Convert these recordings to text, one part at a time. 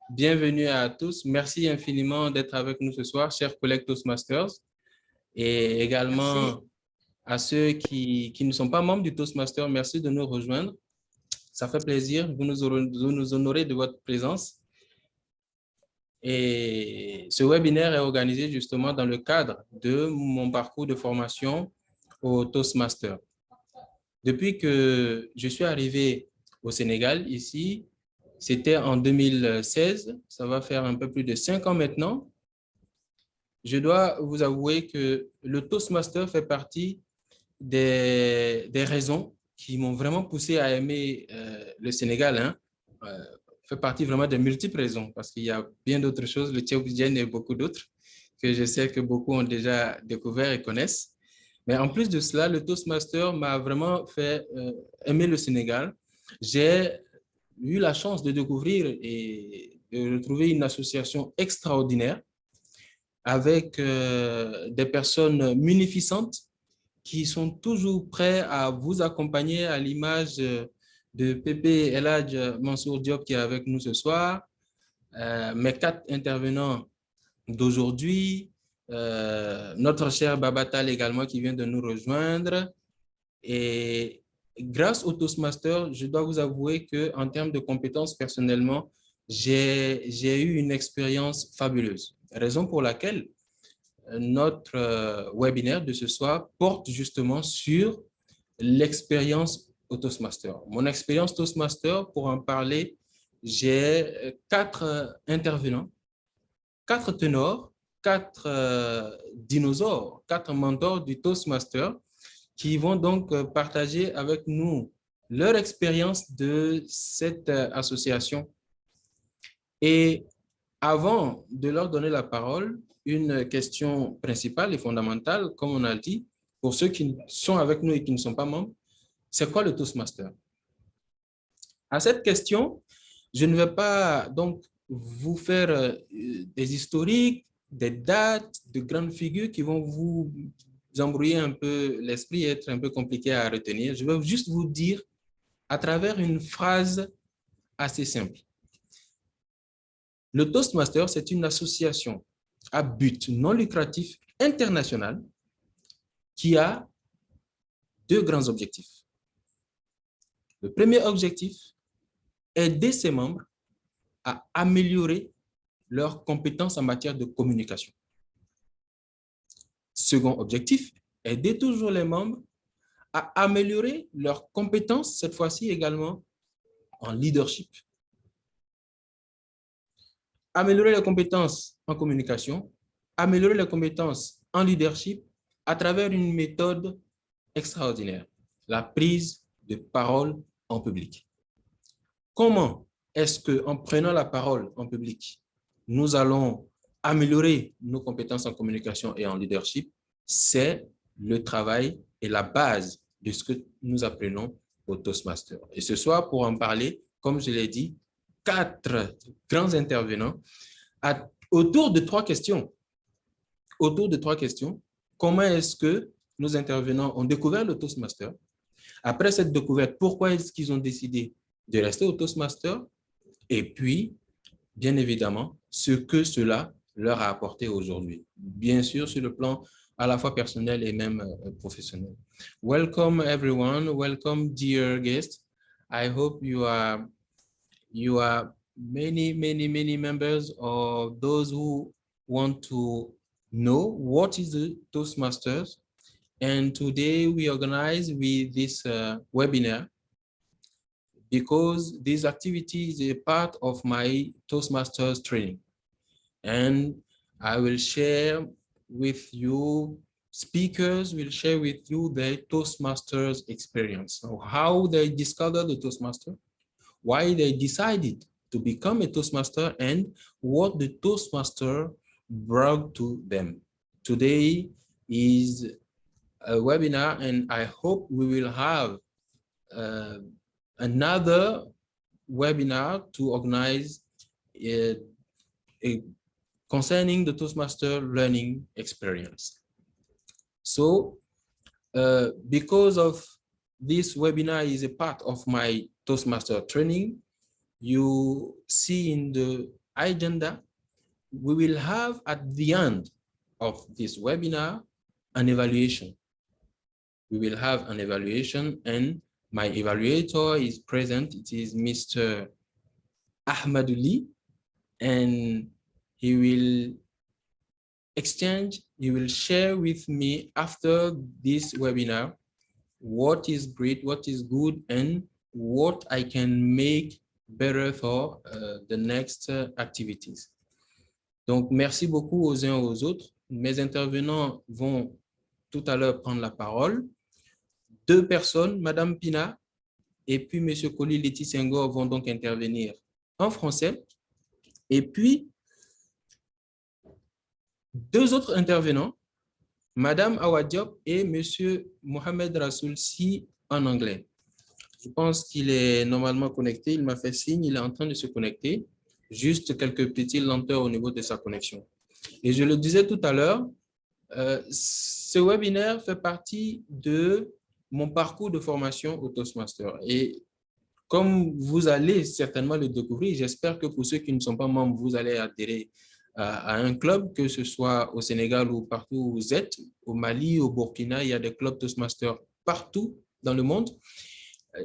Bienvenue à tous. Merci infiniment d'être avec nous ce soir, chers collègues Toastmasters, et également à ceux qui ne sont pas membres du Toastmaster. Merci de nous rejoindre. Ça fait plaisir. Vous nous honorez de votre présence. Et ce webinaire est organisé justement dans le cadre de mon parcours de formation au Toastmaster. Depuis que je suis arrivé au Sénégal, ici, c'était en 2016, ça va faire un peu plus de 5 ans maintenant. Je dois vous avouer que le Toastmaster fait partie des raisons qui m'ont vraiment poussé à aimer le Sénégal. Fait partie vraiment de multiples raisons, parce qu'il y a bien d'autres choses, le Tchéoubidjen et beaucoup d'autres, que je sais que beaucoup ont déjà découvert et connaissent. Mais en plus de cela, le Toastmaster m'a vraiment fait aimer le Sénégal. J'ai eu la chance de découvrir et de retrouver une association extraordinaire avec des personnes munificantes qui sont toujours prêts à vous accompagner, à l'image de Pépé El Hadj Mansour Diop qui est avec nous ce soir, mes 4 intervenants d'aujourd'hui, notre cher Babatal également qui vient de nous rejoindre. Et grâce au Toastmaster, je dois vous avouer qu'en termes de compétences, personnellement, j'ai eu une expérience fabuleuse. Raison pour laquelle notre webinaire de ce soir porte justement sur l'expérience au Toastmaster. Mon expérience Toastmaster, pour en parler, j'ai 4 intervenants, 4 ténors, 4 dinosaures, 4 mentors du Toastmaster qui vont donc partager avec nous leur expérience de cette association. Et avant de leur donner la parole, une question principale et fondamentale, comme on a dit, pour ceux qui sont avec nous et qui ne sont pas membres, c'est quoi le Toastmaster? À cette question, je ne vais pas donc vous faire des historiques, des dates, de grandes figures qui vont vous embrouiller un peu l'esprit et être un peu compliqué à retenir. Je vais juste vous dire à travers une phrase assez simple. Le Toastmaster, c'est une association à but non lucratif international qui a 2 grands objectifs. Le premier objectif, aider ses membres à améliorer leurs compétences en matière de communication. Second objectif, aider toujours les membres à améliorer leurs compétences, cette fois-ci également en leadership. Améliorer les compétences en communication, améliorer les compétences en leadership à travers une méthode extraordinaire, la prise de parole en public. Comment est-ce qu'en prenant la parole en public, nous allons améliorer nos compétences en communication et en leadership? C'est le travail et la base de ce que nous apprenons au Toastmaster. Et ce soir, pour en parler, comme je l'ai dit, 4 grands intervenants autour de 3 questions. Autour de 3 questions, comment est-ce que nos intervenants ont découvert le Toastmaster? Après cette découverte, pourquoi est-ce qu'ils ont décidé de rester au Toastmaster? Et puis, bien évidemment, ce que cela leur a apporté aujourd'hui. Bien sûr, sur le plan à la fois personnel et même professionnel. Welcome everyone, welcome dear guests. I hope you are many members or those who want to know what is the Toastmasters. And today we organize with this webinar because this activity is a part of my Toastmasters training. And I will share with you, speakers will share with you their Toastmasters experience. So how they discovered the Toastmaster, why they decided to become a Toastmaster, and what the Toastmaster brought to them. Today is a webinar, and I hope we will have another webinar to organize concerning the Toastmaster learning experience. So because of this webinar is a part of my Toastmaster training, you see in the agenda, we will have at the end of this webinar an evaluation. We will have an evaluation, and my evaluator is present. It is Mr. Ahmaduli, and he will share with me after this webinar what is great, what is good, and what I can make better for the next activities. Donc, merci beaucoup aux uns aux autres. Mes intervenants vont tout à l'heure prendre la parole. 2 personnes, Madame Pina et puis Monsieur Koli Leti Senghor, vont donc intervenir en français. Et puis, 2 autres intervenants, Madame Awa Diop et Monsieur Mohamed Rassoul Si, en anglais. Je pense qu'il est normalement connecté. Il m'a fait signe, il est en train de se connecter. Juste quelques petites lenteurs au niveau de sa connexion. Et je le disais tout à l'heure, ce webinaire fait partie de mon parcours de formation au Toastmaster. Et comme vous allez certainement le découvrir, j'espère que pour ceux qui ne sont pas membres, vous allez adhérer à un club, que ce soit au Sénégal ou partout où vous êtes, au Mali, au Burkina, il y a des clubs Toastmasters partout dans le monde.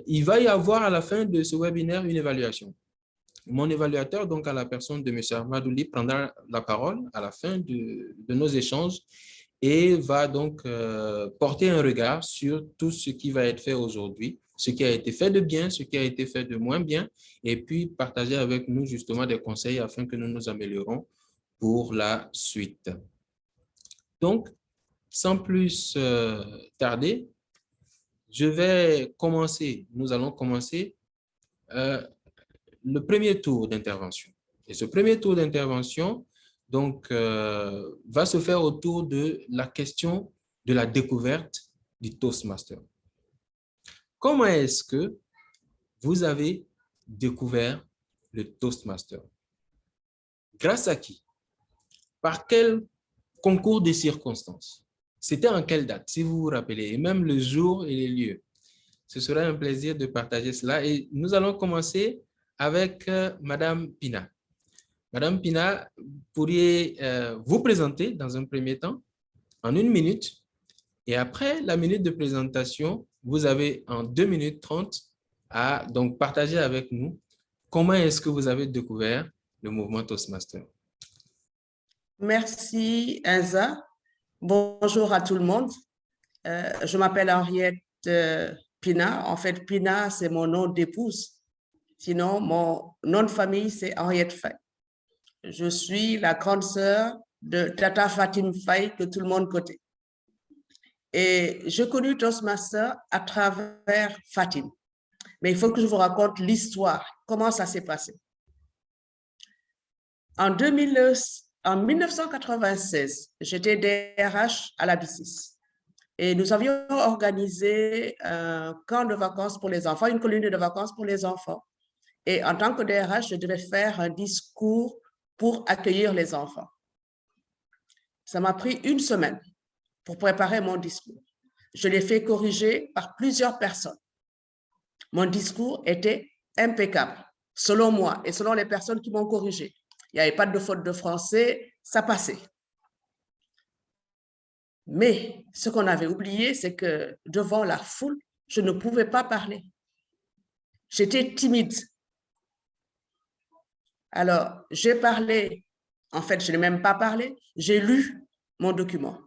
Il va y avoir à la fin de ce webinaire une évaluation. Mon évaluateur, donc à la personne de M. Ahmadouli, prendra la parole à la fin de nos échanges et va donc porter un regard sur tout ce qui va être fait aujourd'hui, ce qui a été fait de bien, ce qui a été fait de moins bien, et puis partager avec nous justement des conseils afin que nous nous améliorons pour la suite. Donc, sans plus tarder, nous allons commencer le premier tour d'intervention. Et ce premier tour d'intervention donc, va se faire autour de la question de la découverte du Toastmaster. Comment est-ce que vous avez découvert le Toastmaster? Grâce à qui? Par quel concours de circonstances? C'était en quelle date, si vous vous rappelez, et même le jour et les lieux. Ce sera un plaisir de partager cela. Et nous allons commencer avec Madame Pina. Madame Pina, vous pourriez vous présenter dans un premier temps, en 1 minute. Et après la minute de présentation, vous avez en 2 minutes 30 à donc partager avec nous comment est-ce que vous avez découvert le mouvement Toastmaster. Merci, Enza. Bonjour à tout le monde. Je m'appelle Henriette Pina. En fait, Pina, c'est mon nom d'épouse. Sinon, mon nom de famille, c'est Henriette Faye. Je suis la grande sœur de Tata Fatim Faye, que tout le monde connaît. Et j'ai connu Toastmaster à travers Fatim. Mais il faut que je vous raconte l'histoire, comment ça s'est passé. En 1996, j'étais DRH à la B6 et nous avions organisé un camp de vacances pour les enfants, une colonie de vacances pour les enfants. Et en tant que DRH, je devais faire un discours pour accueillir les enfants. Ça m'a pris 1 semaine pour préparer mon discours. Je l'ai fait corriger par plusieurs personnes. Mon discours était impeccable, selon moi et selon les personnes qui m'ont corrigé. Il n'y avait pas de faute de français, ça passait. Mais ce qu'on avait oublié, c'est que devant la foule, je ne pouvais pas parler. J'étais timide. Alors, j'ai parlé, en fait, je n'ai même pas parlé, j'ai lu mon document.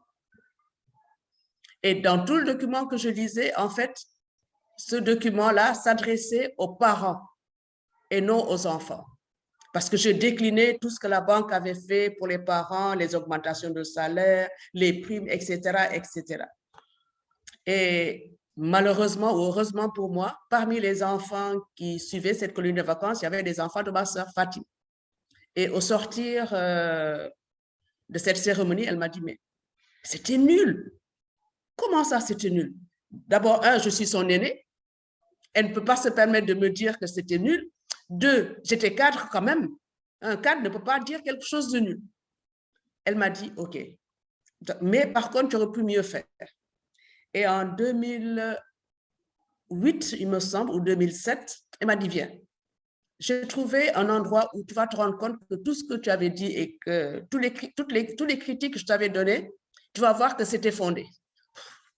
Et dans tout le document que je lisais, en fait, ce document-là s'adressait aux parents et non aux enfants. Parce que je déclinais tout ce que la banque avait fait pour les parents, les augmentations de salaire, les primes, etc., etc. Et malheureusement ou heureusement pour moi, parmi les enfants qui suivaient cette colonie de vacances, il y avait des enfants de ma sœur Fatim. Et au sortir de cette cérémonie, elle m'a dit, mais c'était nul. Comment ça, c'était nul? D'abord, 1, je suis son aînée. Elle ne peut pas se permettre de me dire que c'était nul. 2, j'étais cadre quand même. Un cadre ne peut pas dire quelque chose de nul. Elle m'a dit, OK. Mais par contre, tu aurais pu mieux faire. Et en 2008, il me semble, ou 2007, elle m'a dit, viens, j'ai trouvé un endroit où tu vas te rendre compte que tout ce que tu avais dit et que tous les critiques que je t'avais données, tu vas voir que c'était fondé.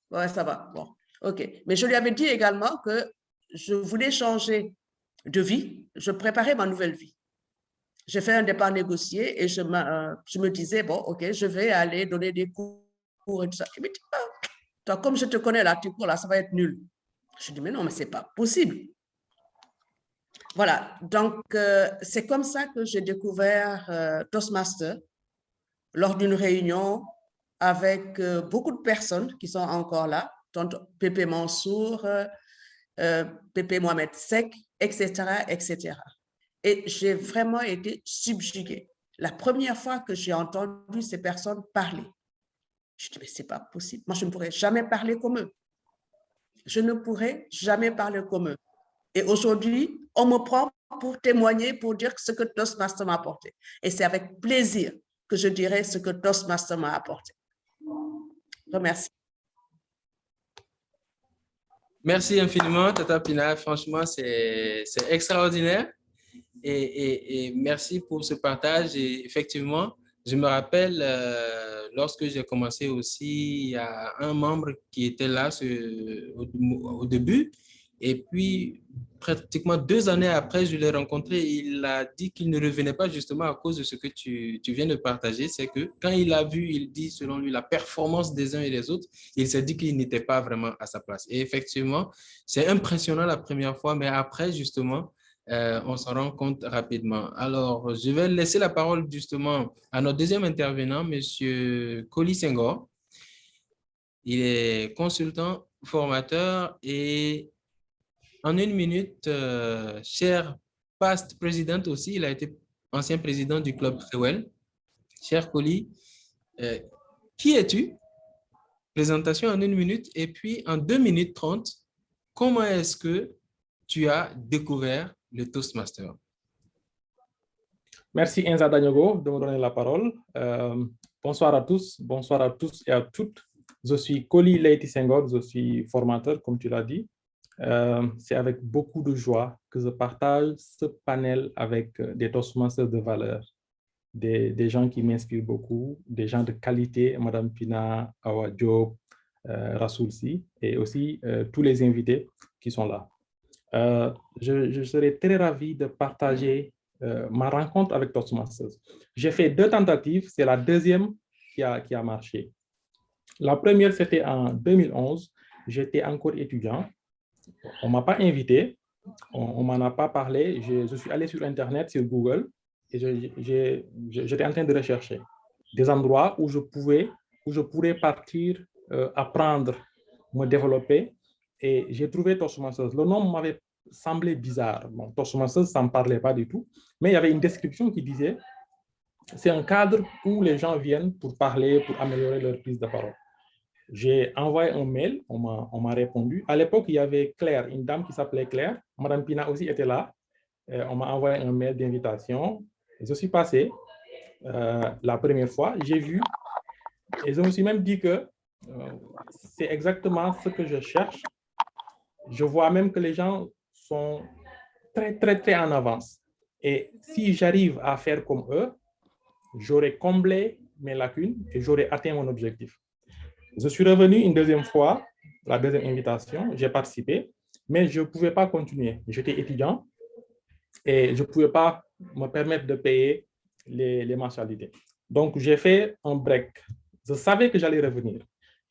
Ouais, ça va. Bon, OK. Mais je lui avais dit également que je voulais changer de vie. Je préparais ma nouvelle vie. J'ai fait un départ négocié et je me disais, bon, OK, je vais aller donner des cours et tout ça. Il me dit, ah, toi, comme je te connais là, tu cours là, ça va être nul. Je dis, mais non, mais c'est pas possible. Voilà, donc c'est comme ça que j'ai découvert Toastmaster lors d'une réunion avec beaucoup de personnes qui sont encore là, dont Pépé Mansour, Pépé Mohamed Sek, etc., etc. Et j'ai vraiment été subjuguée. La première fois que j'ai entendu ces personnes parler, je dis, mais c'est pas possible. Moi, je ne pourrais jamais parler comme eux. Je ne pourrais jamais parler comme eux. Et aujourd'hui, on me prend pour témoigner, pour dire ce que Toastmaster m'a apporté. Et c'est avec plaisir que je dirai ce que Toastmaster m'a apporté. Remercie. Merci infiniment, Tata Pina. Franchement, c'est extraordinaire. Et merci pour ce partage. Et effectivement, je me rappelle, lorsque j'ai commencé aussi, il y a un membre qui était là au début. Et puis, pratiquement 2 années après, je l'ai rencontré. Il a dit qu'il ne revenait pas justement à cause de ce que tu viens de partager. C'est que quand il a vu, il dit, selon lui, la performance des uns et des autres, il s'est dit qu'il n'était pas vraiment à sa place. Et effectivement, c'est impressionnant la première fois, mais après, justement, on s'en rend compte rapidement. Alors, je vais laisser la parole justement à notre deuxième intervenant, Monsieur Koli Senghor. Il est consultant, formateur et en 1 minute, cher past président aussi, il a été ancien président du club Frewell. Cher Koli, qui es-tu? Présentation en 1 minute et puis en 2 minutes 30, comment est-ce que tu as découvert le Toastmaster? Merci Enza Dagnogo de me donner la parole. Bonsoir à tous et à toutes. Je suis Koli Leiti Senghor, je suis formateur, comme tu l'as dit. C'est avec beaucoup de joie que je partage ce panel avec des Toastmasters de valeur, des gens qui m'inspirent beaucoup, des gens de qualité, Madame Pina, Awa Diop, Rasoulsi, et aussi tous les invités qui sont là. Je serais très ravi de partager ma rencontre avec Toastmasters. J'ai fait 2 tentatives, c'est la deuxième qui a marché. La première, c'était en 2011. J'étais encore étudiant. On ne m'a pas invité, on ne m'en a pas parlé. Je suis allé sur Internet, sur Google, et j'étais en train de rechercher des endroits où je pourrais partir, apprendre, me développer. Et j'ai trouvé Toastmasters. Le nom m'avait semblé bizarre. Bon, Toastmasters, ça ne me parlait pas du tout. Mais il y avait une description qui disait c'est un cadre où les gens viennent pour parler, pour améliorer leur prise de parole. J'ai envoyé un mail, on m'a répondu. À l'époque, il y avait Claire, une dame qui s'appelait Claire. Madame Pina aussi était là. On m'a envoyé un mail d'invitation. Je suis passé la première fois, j'ai vu et je me suis même dit que c'est exactement ce que je cherche. Je vois même que les gens sont très, très, très en avance. Et si j'arrive à faire comme eux, j'aurais comblé mes lacunes et j'aurais atteint mon objectif. Je suis revenu une deuxième fois, la deuxième invitation, j'ai participé, mais je ne pouvais pas continuer. J'étais étudiant et je ne pouvais pas me permettre de payer les mensualités. Donc, j'ai fait un break. Je savais que j'allais revenir.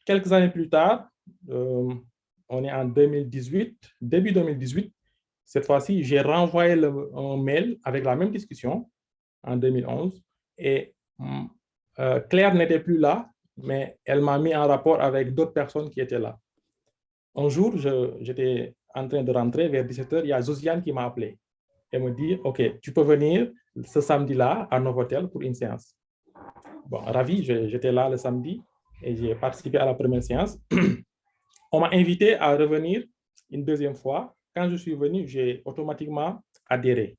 Quelques années plus tard, on est en 2018, début 2018, cette fois-ci, j'ai renvoyé un mail avec la même discussion en 2011 et Claire n'était plus là, mais elle m'a mis en rapport avec d'autres personnes qui étaient là. Un jour, j'étais en train de rentrer vers 17h, il y a Josiane qui m'a appelé. Elle me dit, OK, tu peux venir ce samedi-là à Novotel pour une séance. Bon, ravi, j'étais là le samedi et j'ai participé à la première séance. On m'a invité à revenir une deuxième fois. Quand je suis venu, j'ai automatiquement adhéré.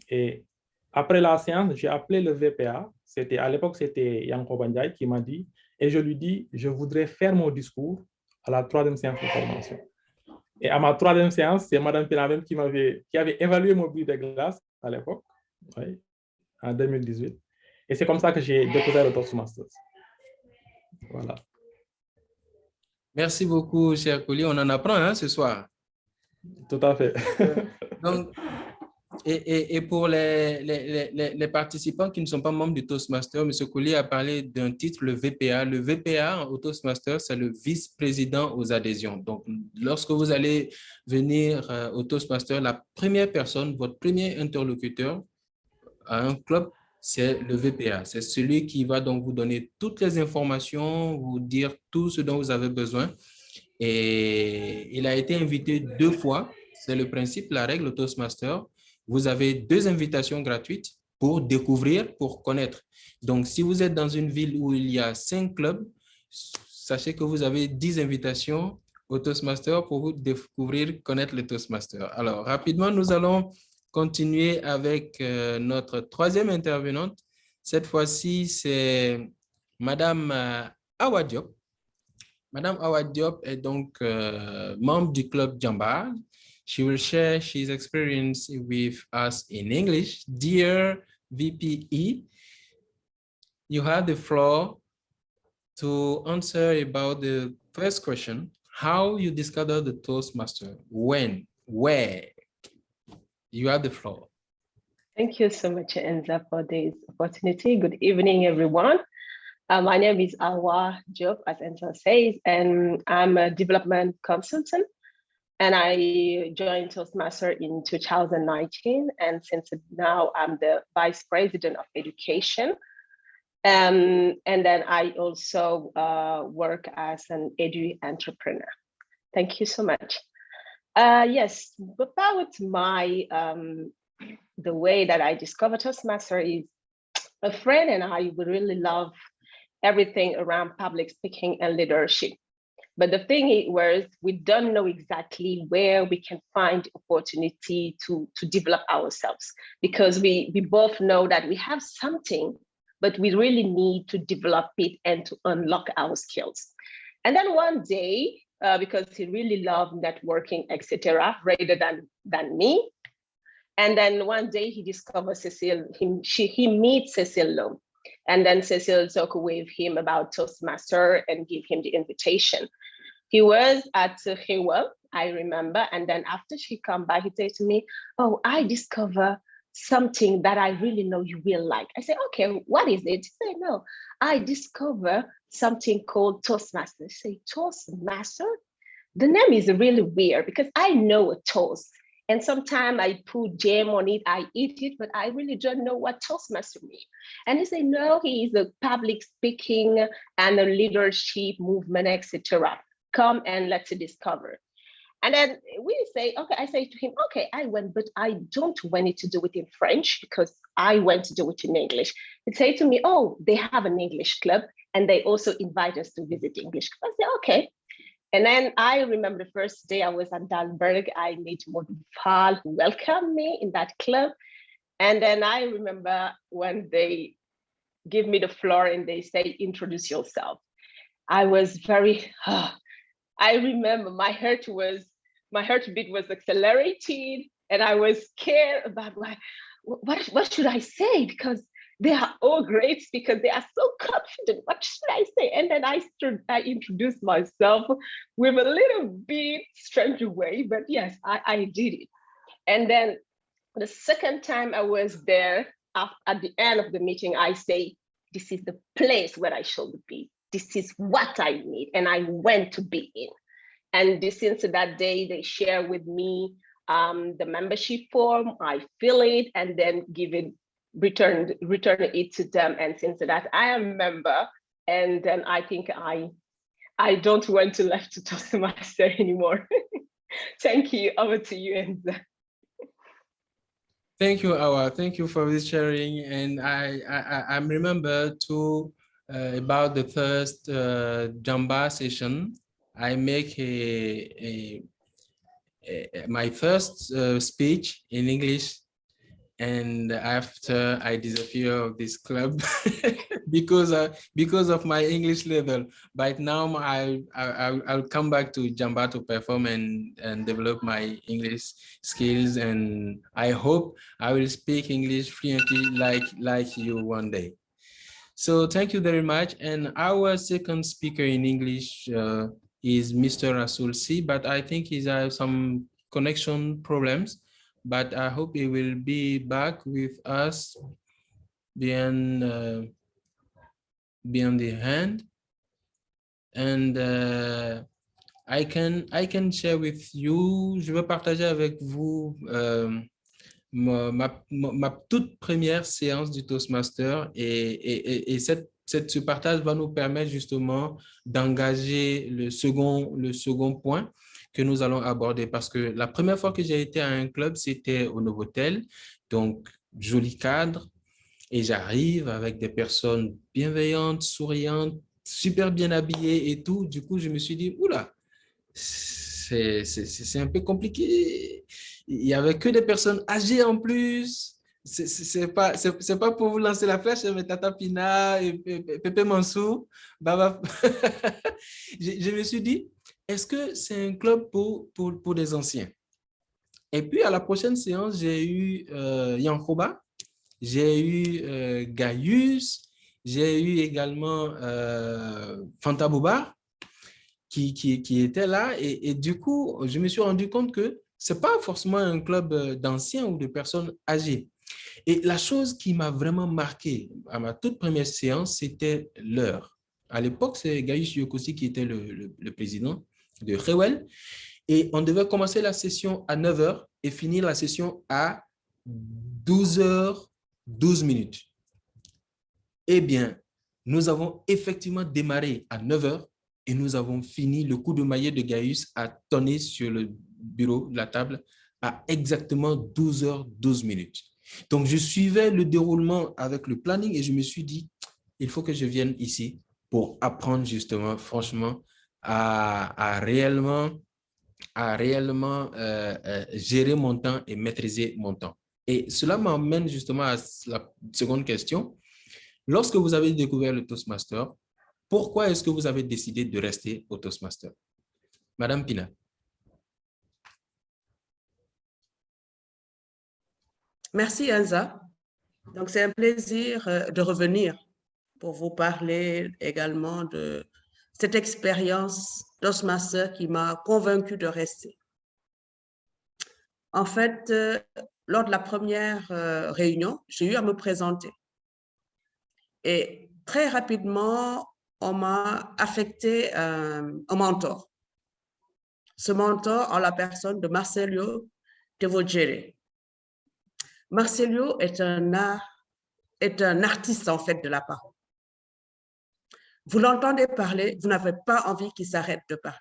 Et après la séance, j'ai appelé le VPA. À l'époque, c'était Yanko Bandiaï qui m'a dit, et je lui dis, je voudrais faire mon discours à la 3e séance de formation. Et à ma troisième séance, c'est Madame Pinamem qui avait évalué mon bris de glace à l'époque, oui, en 2018. Et c'est comme ça que j'ai découvert le Toastmasters. Voilà. Merci beaucoup, cher Koli. On en apprend hein, ce soir. Tout à fait. Donc, et pour les participants qui ne sont pas membres du Toastmaster, M. Koli a parlé d'un titre, le VPA. Le VPA au Toastmaster, c'est le vice-président aux adhésions. Donc, lorsque vous allez venir au Toastmaster, la première personne, votre premier interlocuteur à un club, c'est le VPA. C'est celui qui va donc vous donner toutes les informations, vous dire tout ce dont vous avez besoin. Et il a été invité 2 fois. C'est le principe, la règle au Toastmaster. Vous avez 2 invitations gratuites pour découvrir, pour connaître. Donc, si vous êtes dans une ville où il y a 5 clubs, sachez que vous avez 10 invitations au Toastmaster pour vous découvrir, connaître le Toastmaster. Alors, rapidement, nous allons continuer avec notre troisième intervenante. Cette fois-ci, c'est Madame Awa Diop. Madame Awa Diop est donc membre du club Jambar. She will share his experience with us in English. Dear VPE, you have the floor to answer about the first question, how you discovered the Toastmaster, when, where? You have the floor. Thank you so much, Enza, for this opportunity. Good evening, everyone. My name is Awa Diop, as Enza says, and I'm a development consultant. And I joined Toastmaster in 2019. And since now I'm the Vice President of Education. And then I also work as an edu entrepreneur. Thank you so much. Yes, about my, the way that I discovered Toastmaster is a friend and I would really love everything around public speaking and leadership. But the thing was, we don't know exactly where we can find opportunity to develop ourselves, because we both know that we have something, but we really need to develop it and to unlock our skills. And then one day, because he really loved networking, etc., rather than me. And then one day he discovers Cecile, he meets Cecile Lowe. And then Cecile talked with him about Toastmaster and give him the invitation. He was at Hewa, I remember. And then after she come by, he said to me, oh, I discover something that I really know you will like. I said, okay, what is it? He said, no, I discover something called Toastmaster. I say, Toastmaster? The name is really weird because I know a toast. And sometimes I put jam on it, I eat it, but I really don't know what Toastmaster means. And he said, no, he is a public speaking and a leadership movement, etc. Come and let's discover. And then we say, okay, I say to him, okay, I went, but I don't want it to do it in French because I want to do it in English. He said to me, oh, they have an English club and they also invite us to visit English club. I said, okay. And then I remember the first day I was at Dalberg, I met Morten Paul who welcomed me in that club. And then I remember when they give me the floor and they say, introduce yourself. I was very, I remember my heartbeat was accelerated and I was scared about what should I say? Because they are all great speakers. They are so confident. What should I say? And then I introduced myself with a little bit strange way, but yes, I did it. And then the second time I was there, at the end of the meeting, I say, this is the place where I should be. This is what I need. And I went to be in. And since that day, they share with me the membership form. I fill it and then return it to them. And since that, I am a member. And then I think I don't want to left to Toastmaster anymore. Thank you. Over to you, Enza. Thank you, Awa. Thank you for this sharing. And I remember too about the first Jamba session. I make my first speech in English And after I disappear of this club because of my English level, but now I'll come back to Jamba to perform and develop my English skills, and I hope I will speak English fluently like you one day. So thank you very much. And our second speaker in English is Mr. Rasul C, but I think he's some connection problems. But I hope he will be back with us beyond the hand, and I can share with you. Je veux partager avec vous ma toute première séance du Toastmaster, et ce partage va nous permettre justement d'engager le second point que nous allons aborder, parce que la première fois que j'ai été à un club, c'était au Novotel, donc joli cadre, et j'arrive avec des personnes bienveillantes, souriantes, super bien habillées et tout. Du coup, je me suis dit, oula, c'est un peu compliqué. Il n'y avait que des personnes âgées en plus. C'est pas pour vous lancer la flèche, mais Tata Pina et Pépé Mansour, Baba. Je me suis dit, est-ce que c'est un club pour des anciens? Et puis, à la prochaine séance, j'ai eu Yankoba, j'ai eu Gaius, j'ai eu également Fanta Bouba qui était là. Et du coup, je me suis rendu compte que ce n'est pas forcément un club d'anciens ou de personnes âgées. Et la chose qui m'a vraiment marqué à ma toute première séance, c'était l'heure. À l'époque, c'est Gaius Yokosi qui était le président de Rewel. Et on devait commencer la session à 9h et finir la session à 12h12. Eh bien, nous avons effectivement démarré à 9h et nous avons fini le coup de maillet de Gaius à tonner sur le bureau de la table à exactement 12h12. Donc, je suivais le déroulement avec le planning et je me suis dit, il faut que je vienne ici pour apprendre justement, franchement, à réellement gérer mon temps et maîtriser mon temps. Et cela m'emmène justement à la seconde question. Lorsque vous avez découvert le Toastmaster, pourquoi est-ce que vous avez décidé de rester au Toastmaster? Madame Pina. Merci, Enza. Donc, c'est un plaisir de revenir pour vous parler également de cette expérience Toastmaster qui m'a convaincue de rester. En fait, lors de la première réunion, j'ai eu à me présenter. Et très rapidement, on m'a affecté un mentor. Ce mentor en la personne de Marcelio Tevogere. Marcelio est un artiste en fait de la parole. Vous l'entendez parler, vous n'avez pas envie qu'il s'arrête de parler.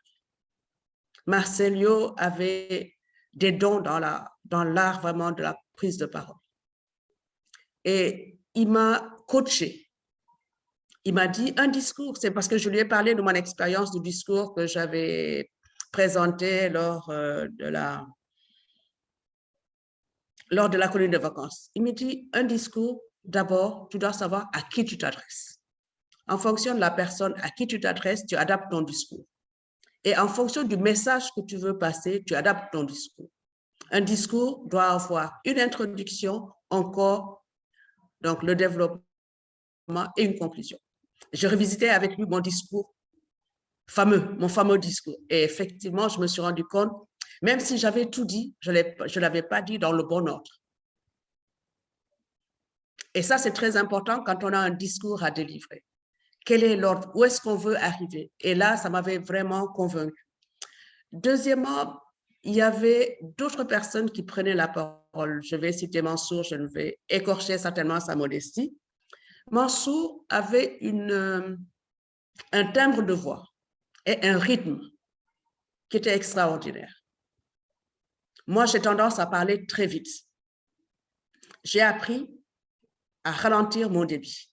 Marcelio avait des dons dans l'art vraiment de la prise de parole. Et il m'a coaché. Il m'a dit un discours, c'est parce que je lui ai parlé de mon expérience du discours que j'avais présenté lors de la colonie de vacances. Il me dit un discours, d'abord, tu dois savoir à qui tu t'adresses. En fonction de la personne à qui tu t'adresses, tu adaptes ton discours. Et en fonction du message que tu veux passer, tu adaptes ton discours. Un discours doit avoir une introduction, encore, donc le développement et une conclusion. Je revisitais avec lui mon discours mon fameux discours. Et effectivement, je me suis rendu compte, même si j'avais tout dit, je ne l'avais pas dit dans le bon ordre. Et ça, c'est très important quand on a un discours à délivrer. Quel est l'ordre? Où est-ce qu'on veut arriver? Et là, ça m'avait vraiment convaincu. Deuxièmement, il y avait d'autres personnes qui prenaient la parole. Je vais citer Mansour, je ne vais écorcher certainement sa modestie. Mansour avait un timbre de voix et un rythme qui était extraordinaire. Moi, j'ai tendance à parler très vite. J'ai appris à ralentir mon débit.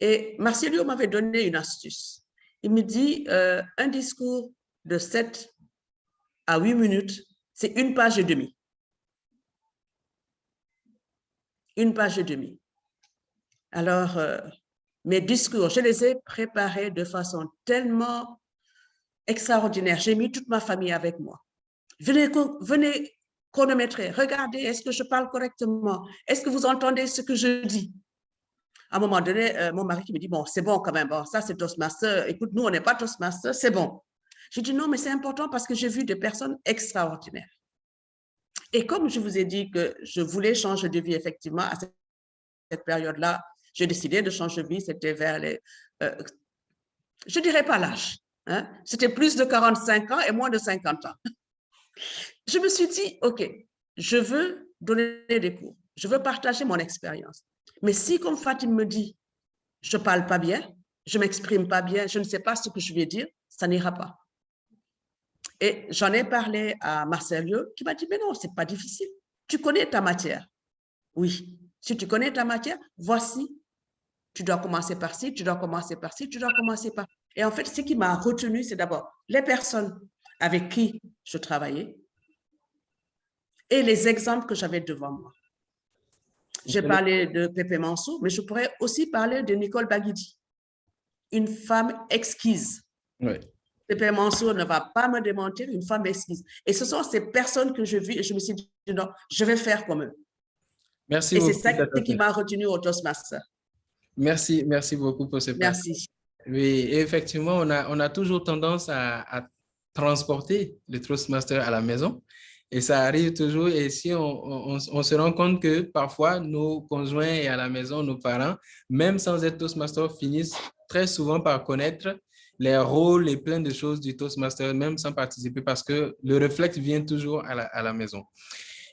Et Marcelio m'avait donné une astuce. Il me dit, un discours de 7 à 8 minutes, c'est 1 page et demie. 1 page et demie. Alors, mes discours, je les ai préparés de façon tellement extraordinaire. J'ai mis toute ma famille avec moi. Venez chronométrer. Regardez, est-ce que je parle correctement? Est-ce que vous entendez ce que je dis? À un moment donné, mon mari qui me dit, bon, c'est bon quand même, bon, ça c'est Toastmaster. Écoute, nous, on n'est pas Toastmaster, c'est bon. Je dis non, mais c'est important parce que j'ai vu des personnes extraordinaires. Et comme je vous ai dit que je voulais changer de vie, effectivement, à cette période-là, j'ai décidé de changer de vie, c'était vers les... je ne dirais pas l'âge, hein? C'était plus de 45 ans et moins de 50 ans. Je me suis dit, OK, je veux donner des cours, je veux partager mon expérience. Mais si, comme Fatim me dit, je ne parle pas bien, je ne m'exprime pas bien, je ne sais pas ce que je vais dire, ça n'ira pas. Et j'en ai parlé à Marcelio qui m'a dit, mais non, ce n'est pas difficile. Tu connais ta matière. Oui, si tu connais ta matière, voici, tu dois commencer par ci, tu dois commencer par ci, tu dois commencer par... Et en fait, ce qui m'a retenu, c'est d'abord les personnes avec qui je travaillais et les exemples que j'avais devant moi. J'ai parlé de Pépé Mansour, mais je pourrais aussi parler de Nicole Baguidi, une femme exquise. Oui. Pépé Mansour ne va pas me démentir, une femme exquise. Et ce sont ces personnes que je vis et je me suis dit, non, je vais faire comme eux. Merci et beaucoup. c'est ça qui m'a retenu au Toastmaster. Merci beaucoup pour ce partage. Merci. Oui, et effectivement, on a toujours tendance à transporter le Toastmaster à la maison. Et ça arrive toujours, et si on se rend compte que parfois nos conjoints et à la maison, nos parents, même sans être Toastmaster, finissent très souvent par connaître les rôles et plein de choses du Toastmaster, même sans participer, parce que le réflexe vient toujours à la maison.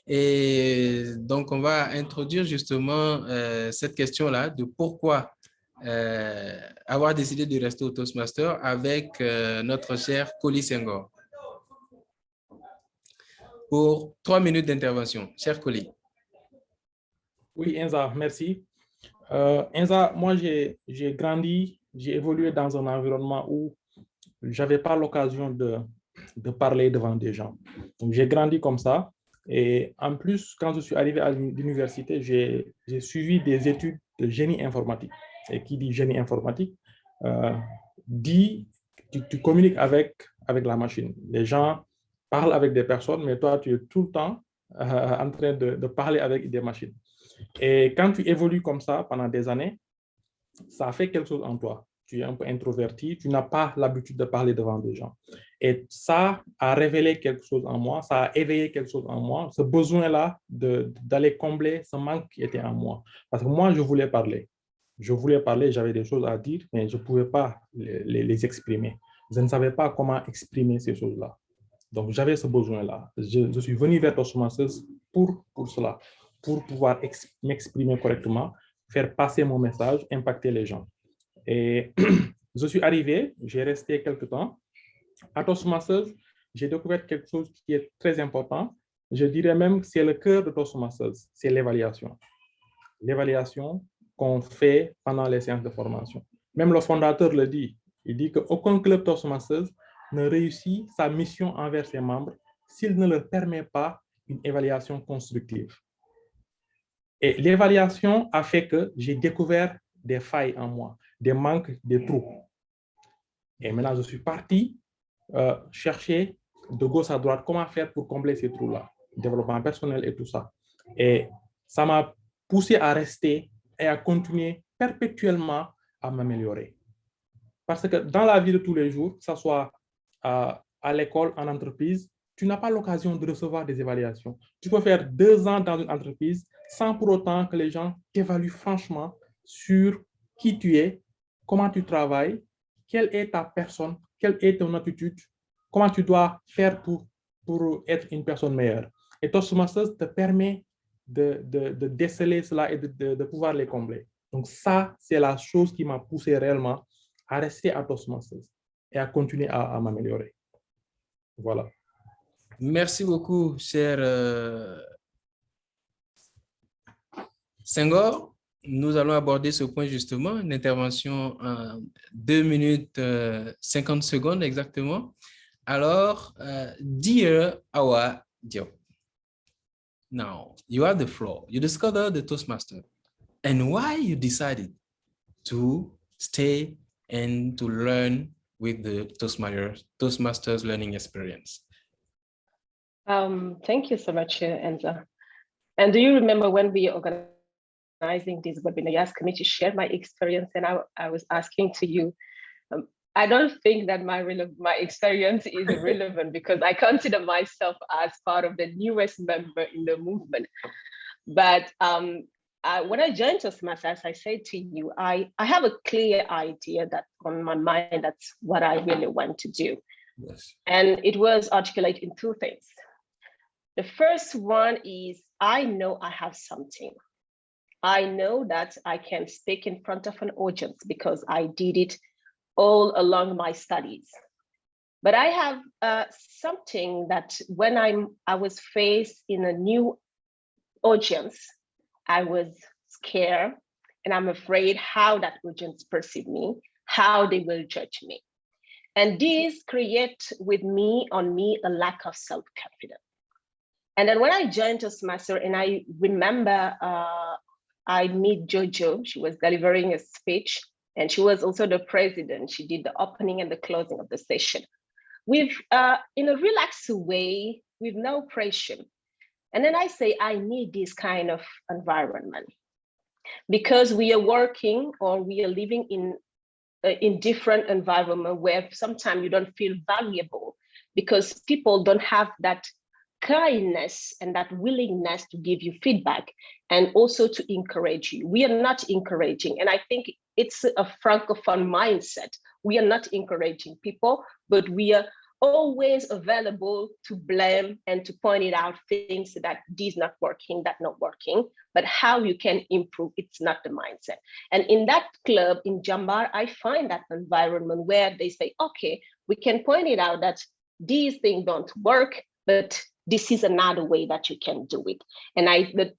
Et donc, on va introduire justement cette question-là de pourquoi avoir décidé de rester au Toastmaster avec notre cher Coly Senghor. Pour 3 minutes d'intervention. Cher Coly. Oui, Enza, merci. Enza, moi, j'ai grandi, j'ai évolué dans un environnement où je n'avais pas l'occasion de parler devant des gens. Donc, j'ai grandi comme ça. Et en plus, quand je suis arrivé à l'université, j'ai suivi des études de génie informatique. Et qui dit génie informatique, dit tu communiques avec la machine. Les gens parlent avec des personnes, mais toi, tu es tout le temps en train de parler avec des machines. Et quand tu évolues comme ça pendant des années, ça fait quelque chose en toi. Tu es un peu introverti, tu n'as pas l'habitude de parler devant des gens. Et ça a révélé quelque chose en moi, ça a éveillé quelque chose en moi, ce besoin-là d'aller combler ce manque qui était en moi. Parce que moi, je voulais parler. Je voulais parler, j'avais des choses à dire, mais je ne pouvais pas les exprimer. Je ne savais pas comment exprimer ces choses-là. Donc, j'avais ce besoin-là. Je suis venu vers Toastmasters pour cela, pour pouvoir m'exprimer correctement, faire passer mon message, impacter les gens. Et je suis arrivé, j'ai resté quelques temps. À Toastmasters, j'ai découvert quelque chose qui est très important. Je dirais même que c'est le cœur de Toastmasters, c'est l'évaluation. L'évaluation qu'on fait pendant les séances de formation. Même le fondateur le dit. Il dit qu'aucun club Toastmasters ne réussit sa mission envers ses membres s'il ne leur permet pas une évaluation constructive. Et l'évaluation a fait que j'ai découvert des failles en moi, des manques, des trous. Et maintenant, je suis parti chercher de gauche à droite comment faire pour combler ces trous-là, développement personnel et tout ça. Et ça m'a poussé à rester et à continuer perpétuellement à m'améliorer. Parce que dans la vie de tous les jours, que ce soit à l'école, en entreprise, tu n'as pas l'occasion de recevoir des évaluations. Tu peux faire 2 ans dans une entreprise sans pour autant que les gens t'évaluent franchement sur qui tu es, comment tu travailles, quelle est ta personne, quelle est ton attitude, comment tu dois faire pour être une personne meilleure. Et Toastmasters te permet de déceler cela et de pouvoir les combler. Donc ça, c'est la chose qui m'a poussé réellement à rester à Toastmasters et à continuer à m'améliorer. Voilà. Merci beaucoup, cher Senghor. Nous allons aborder ce point justement, une intervention en 2 minutes 50 secondes exactement. Alors, Dear Awa Diop, Now, you have the floor. You discover the Toastmaster and why you decided to stay and to learn with the Toastmasters learning experience. Thank you so much, Enza. And do you remember when we organizing this webinar, you asked me to share my experience, and I was asking to you, I don't think that my experience is relevant because I consider myself as part of the newest member in the movement. But when I joined Toastmasters, as I said to you, I have a clear idea that on my mind, that's what I really want to do. Yes. And it was articulated in two things. The first one is I know I have something. I know that I can speak in front of an audience because I did it all along my studies. But I have something that when I was faced in a new audience, I was scared and I'm afraid how that audience perceive me, how they will judge me. And this create on me a lack of self-confidence. And then when I joined Toastmasters, and I remember I meet Jojo, she was delivering a speech, and she was also the president. She did the opening and the closing of the session. In a relaxed way, with no pressure. And then I say, I need this kind of environment because we are working or we are living in different environment where sometimes you don't feel valuable because people don't have that kindness and that willingness to give you feedback and also to encourage you. We are not encouraging. And I think it's a Francophone mindset. We are not encouraging people, but we are always available to blame and to point it out things that this not working, that not working, but how you can improve, it's not the mindset. And in that club in Jambar, I find that environment where they say, okay, we can point it out that these things don't work, but this is another way that you can do it. And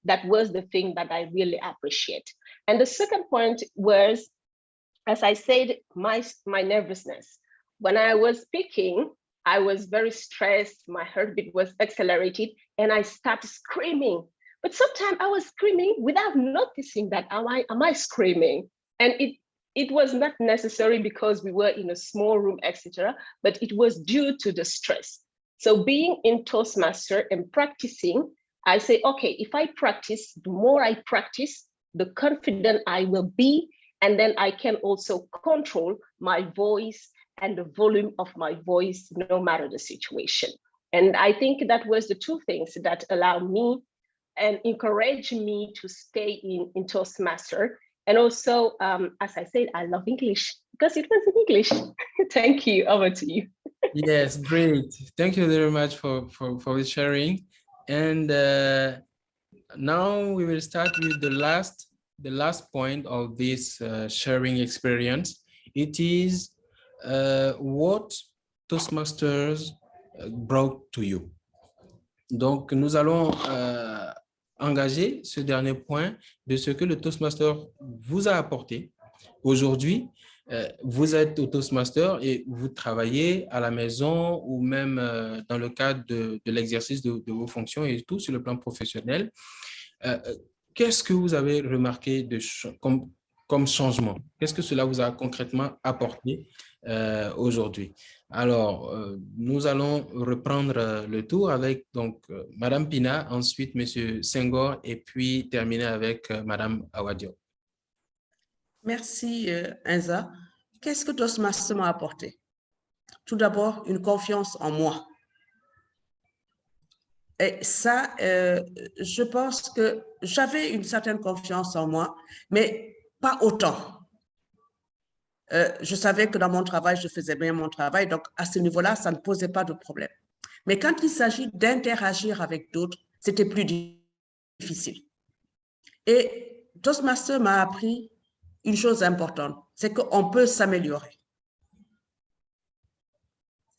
that was the thing that I really appreciate. And the second point was, as I said, my nervousness. When I was speaking, I was very stressed, my heartbeat was accelerated, and I started screaming. But sometimes I was screaming without noticing that, am I screaming? And it was not necessary because we were in a small room, etc., but it was due to the stress. So being in Toastmaster and practicing, I say, okay, if I practice, the more I practice, the confident I will be, and then I can also control my voice and the volume of my voice, no matter the situation. And I think that was the two things that allowed me and encouraged me to stay in Toastmaster. And also, as I said, I love English because it was in English. Thank you, over to you. Yes, great. Thank you very much for the sharing. And now we will start with the last point of this sharing experience. It is what Toastmasters brought to you. Donc, nous allons engager ce dernier point de ce que le Toastmaster vous a apporté. Aujourd'hui, vous êtes au Toastmaster et vous travaillez à la maison ou même dans le cadre de l'exercice de vos fonctions et tout sur le plan professionnel. Qu'est-ce que vous avez remarqué comme changement? Qu'est-ce que cela vous a concrètement apporté aujourd'hui? Alors, nous allons reprendre le tour avec donc Madame Pina, ensuite Monsieur Senghor et puis terminer avec Madame Awadio. Merci, Enza. Qu'est-ce que Toastmaster m'a apporté? Tout d'abord, une confiance en moi. Et ça, je pense que j'avais une certaine confiance en moi, mais pas autant. Je savais que dans mon travail, je faisais bien mon travail, donc à ce niveau-là, ça ne posait pas de problème. Mais quand il s'agit d'interagir avec d'autres, c'était plus difficile. Et Toastmaster m'a appris une chose importante, c'est qu'on peut s'améliorer.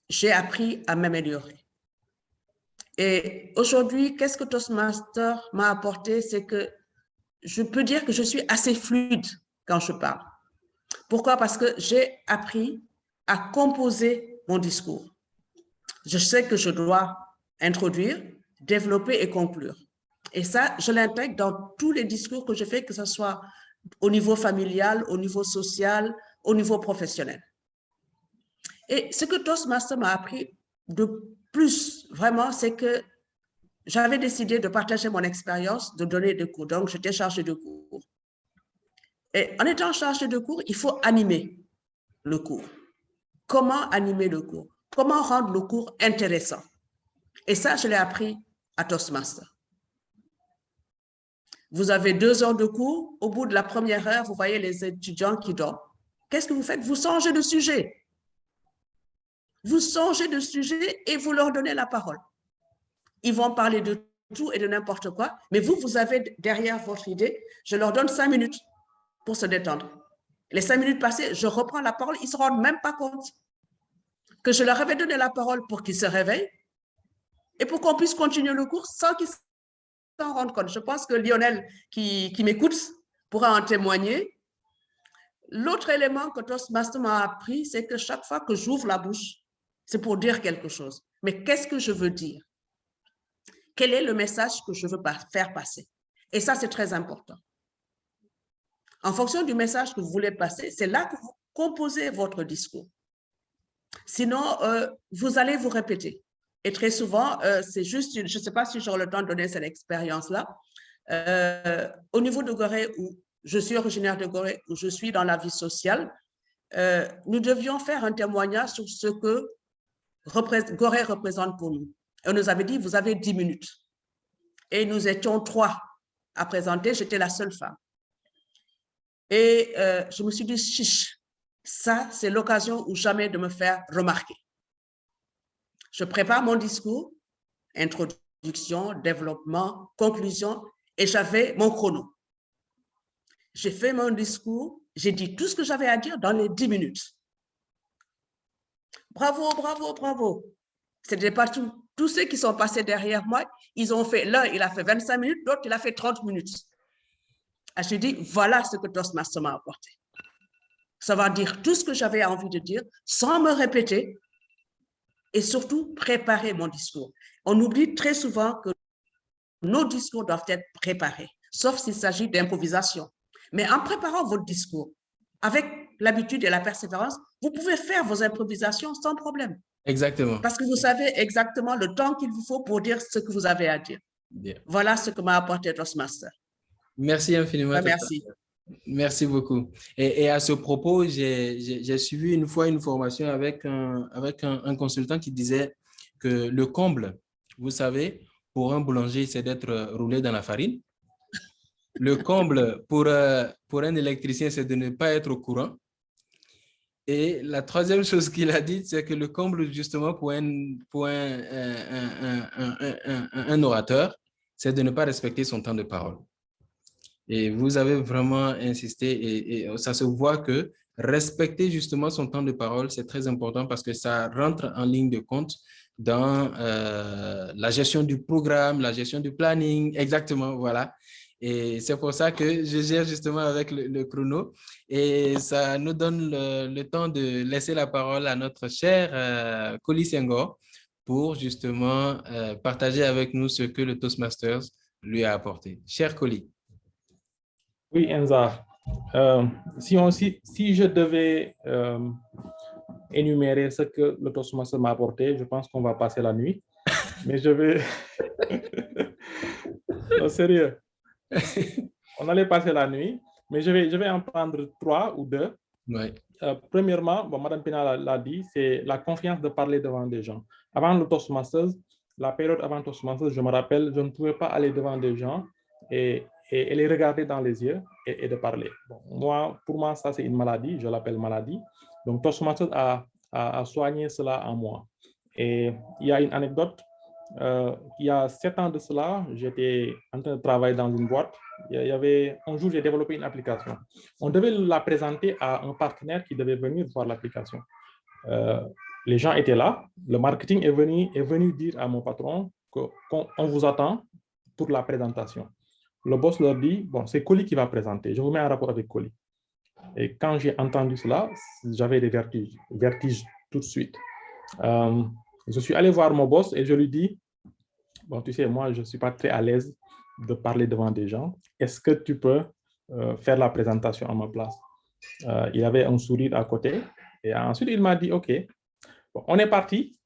J'ai appris à m'améliorer. Et aujourd'hui, qu'est-ce que Toastmaster m'a apporté? C'est que je peux dire que je suis assez fluide quand je parle. Pourquoi? Parce que j'ai appris à composer mon discours. Je sais que je dois introduire, développer et conclure. Et ça, je l'intègre dans tous les discours que je fais, que ce soit au niveau familial, au niveau social, au niveau professionnel. Et ce que Toastmaster m'a appris de plus, vraiment, c'est que j'avais décidé de partager mon expérience, de donner des cours. Donc, j'étais chargée de cours. Et en étant chargée de cours, il faut animer le cours. Comment animer le cours? Comment rendre le cours intéressant? Et ça, je l'ai appris à Toastmaster. Vous avez 2 heures de cours. Au bout de la première heure, vous voyez les étudiants qui dorment. Qu'est-ce que vous faites? Vous changez de sujet. Vous changez de sujet et vous leur donnez la parole. Ils vont parler de tout et de n'importe quoi, mais vous, vous avez derrière votre idée, je leur donne 5 minutes pour se détendre. Les 5 minutes passées, je reprends la parole, ils ne se rendent même pas compte que je leur avais donné la parole pour qu'ils se réveillent et pour qu'on puisse continuer le cours sans qu'ils s'en rendent compte. Je pense que Lionel, qui m'écoute, pourra en témoigner. L'autre élément que Toastmaster m'a appris, c'est que chaque fois que j'ouvre la bouche, c'est pour dire quelque chose. Mais qu'est-ce que je veux dire? Quel est le message que je veux faire passer? Et ça, c'est très important. En fonction du message que vous voulez passer, c'est là que vous composez votre discours. Sinon, vous allez vous répéter. Et très souvent, c'est juste, je ne sais pas si j'aurai le temps de donner cette expérience-là. Au niveau de Gorée, où je suis originaire de Gorée, où je suis dans la vie sociale, nous devions faire un témoignage sur ce que Gorée représente pour nous. Et on nous avait dit, vous avez 10 minutes. Et nous étions 3 à présenter, j'étais la seule femme. Et je me suis dit, chiche, ça, c'est l'occasion ou jamais de me faire remarquer. Je prépare mon discours, introduction, développement, conclusion, et j'avais mon chrono. J'ai fait mon discours, j'ai dit tout ce que j'avais à dire dans les 10 minutes. Bravo, bravo, bravo. Ce n'était pas tout. Tous ceux qui sont passés derrière moi, ils ont fait, l'un, il a fait 25 minutes, l'autre, il a fait 30 minutes. Et j'ai dit, voilà ce que Toastmaster m'a apporté. Ça va dire tout ce que j'avais envie de dire sans me répéter et surtout préparer mon discours. On oublie très souvent que nos discours doivent être préparés, sauf s'il s'agit d'improvisation. Mais en préparant votre discours, avec l'habitude et la persévérance, vous pouvez faire vos improvisations sans problème. Exactement. Parce que vous savez exactement le temps qu'il vous faut pour dire ce que vous avez à dire. Bien. Voilà ce que m'a apporté Toastmaster. Merci infiniment. Merci. Merci beaucoup. Et à ce propos, j'ai suivi une fois une formation avec un consultant qui disait que le comble, vous savez, pour un boulanger, c'est d'être roulé dans la farine. Le comble pour un électricien, c'est de ne pas être au courant. Et la troisième chose qu'il a dit, c'est que le comble, justement, pour un orateur, c'est de ne pas respecter son temps de parole. Et vous avez vraiment insisté et ça se voit que respecter justement son temps de parole, c'est très important parce que ça rentre en ligne de compte dans la gestion du programme, la gestion du planning, exactement, voilà. Et c'est pour ça que je gère justement avec le chrono et ça nous donne le temps de laisser la parole à notre cher Coly Senghor pour justement partager avec nous ce que le Toastmasters lui a apporté. Cher Coly. Oui, Enza. Si je devais énumérer ce que le Toastmaster m'a apporté, je pense qu'on va passer la nuit. Mais je vais... Non, sérieux. On allait passer la nuit, mais je vais en prendre 3 ou 2. Ouais. Premièrement, Mme Pina l'a dit, c'est la confiance de parler devant des gens. Avant le Toastmasters, la période avant Toastmasters, je me rappelle, je ne pouvais pas aller devant des gens et les regarder dans les yeux et de parler. Bon, pour moi, ça c'est une maladie, je l'appelle maladie. Donc Toastmasters a soigné cela en moi. Et il y a une anecdote, il y a 7 ans de cela, j'étais en train de travailler dans une boîte. Un jour, j'ai développé une application. On devait la présenter à un partenaire qui devait venir voir l'application. Les gens étaient là, le marketing est venu dire à mon patron qu'on vous attend pour la présentation. Le boss leur dit, bon, c'est Coly qui va présenter, je vous mets en rapport avec Coly. Et quand j'ai entendu cela, j'avais des vertiges tout de suite. Je suis allé voir mon boss et je lui dis, bon, tu sais, moi, je ne suis pas très à l'aise de parler devant des gens. Est-ce que tu peux faire la présentation à ma place? Il avait un sourire à côté. Et ensuite, il m'a dit, OK, bon, on est parti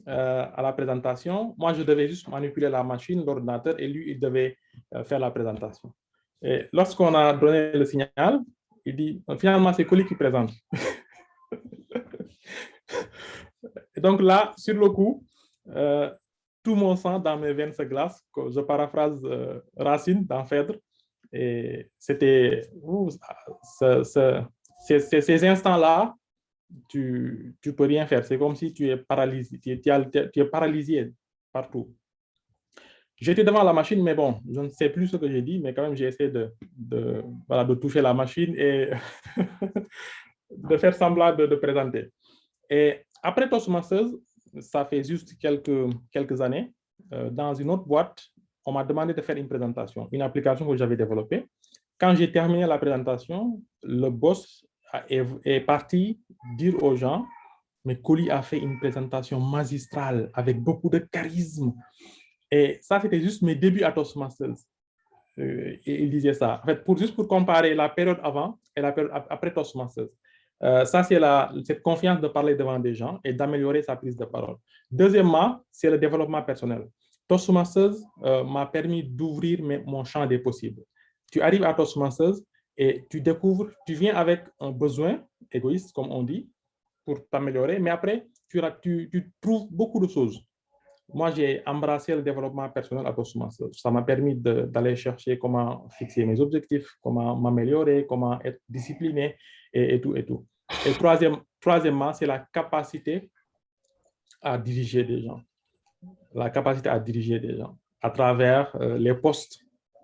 à la présentation. Moi, je devais juste manipuler la machine, l'ordinateur, et lui, il devait faire la présentation. Et lorsqu'on a donné le signal, il dit, finalement, c'est Coly qui présente. Et donc là, sur le coup, tout mon sang dans mes veines se glace. Je paraphrase Racine dans Phèdre. Et c'était ces instants-là, tu peux rien faire. C'est comme si tu es paralysé, tu es paralysé partout. J'étais devant la machine, mais bon, je ne sais plus ce que j'ai dit, mais quand même, j'ai essayé de toucher la machine et de faire semblant de présenter. Et après Toastmasters, ça fait juste quelques années, dans une autre boîte, on m'a demandé de faire une présentation, une application que j'avais développée. Quand j'ai terminé la présentation, le boss est parti dire aux gens, mais Coly a fait une présentation magistrale avec beaucoup de charisme. Et ça, c'était juste mes débuts à Toastmasters. Et il disait ça. En fait, juste pour comparer la période avant et la période après Toastmasters. Ça, c'est cette confiance de parler devant des gens et d'améliorer sa prise de parole. Deuxièmement, c'est le développement personnel. Toastmasters m'a permis d'ouvrir mon champ des possibles. Tu arrives à Toastmasters et tu découvres, tu viens avec un besoin égoïste, comme on dit, pour t'améliorer, mais après, tu trouves beaucoup de choses. Moi, j'ai embrassé le développement personnel à Toastmasters. Ça m'a permis d'aller chercher comment fixer mes objectifs, comment m'améliorer, comment être discipliné et tout, et tout. Et troisièmement, c'est la capacité à diriger des gens. La capacité à diriger des gens à travers les postes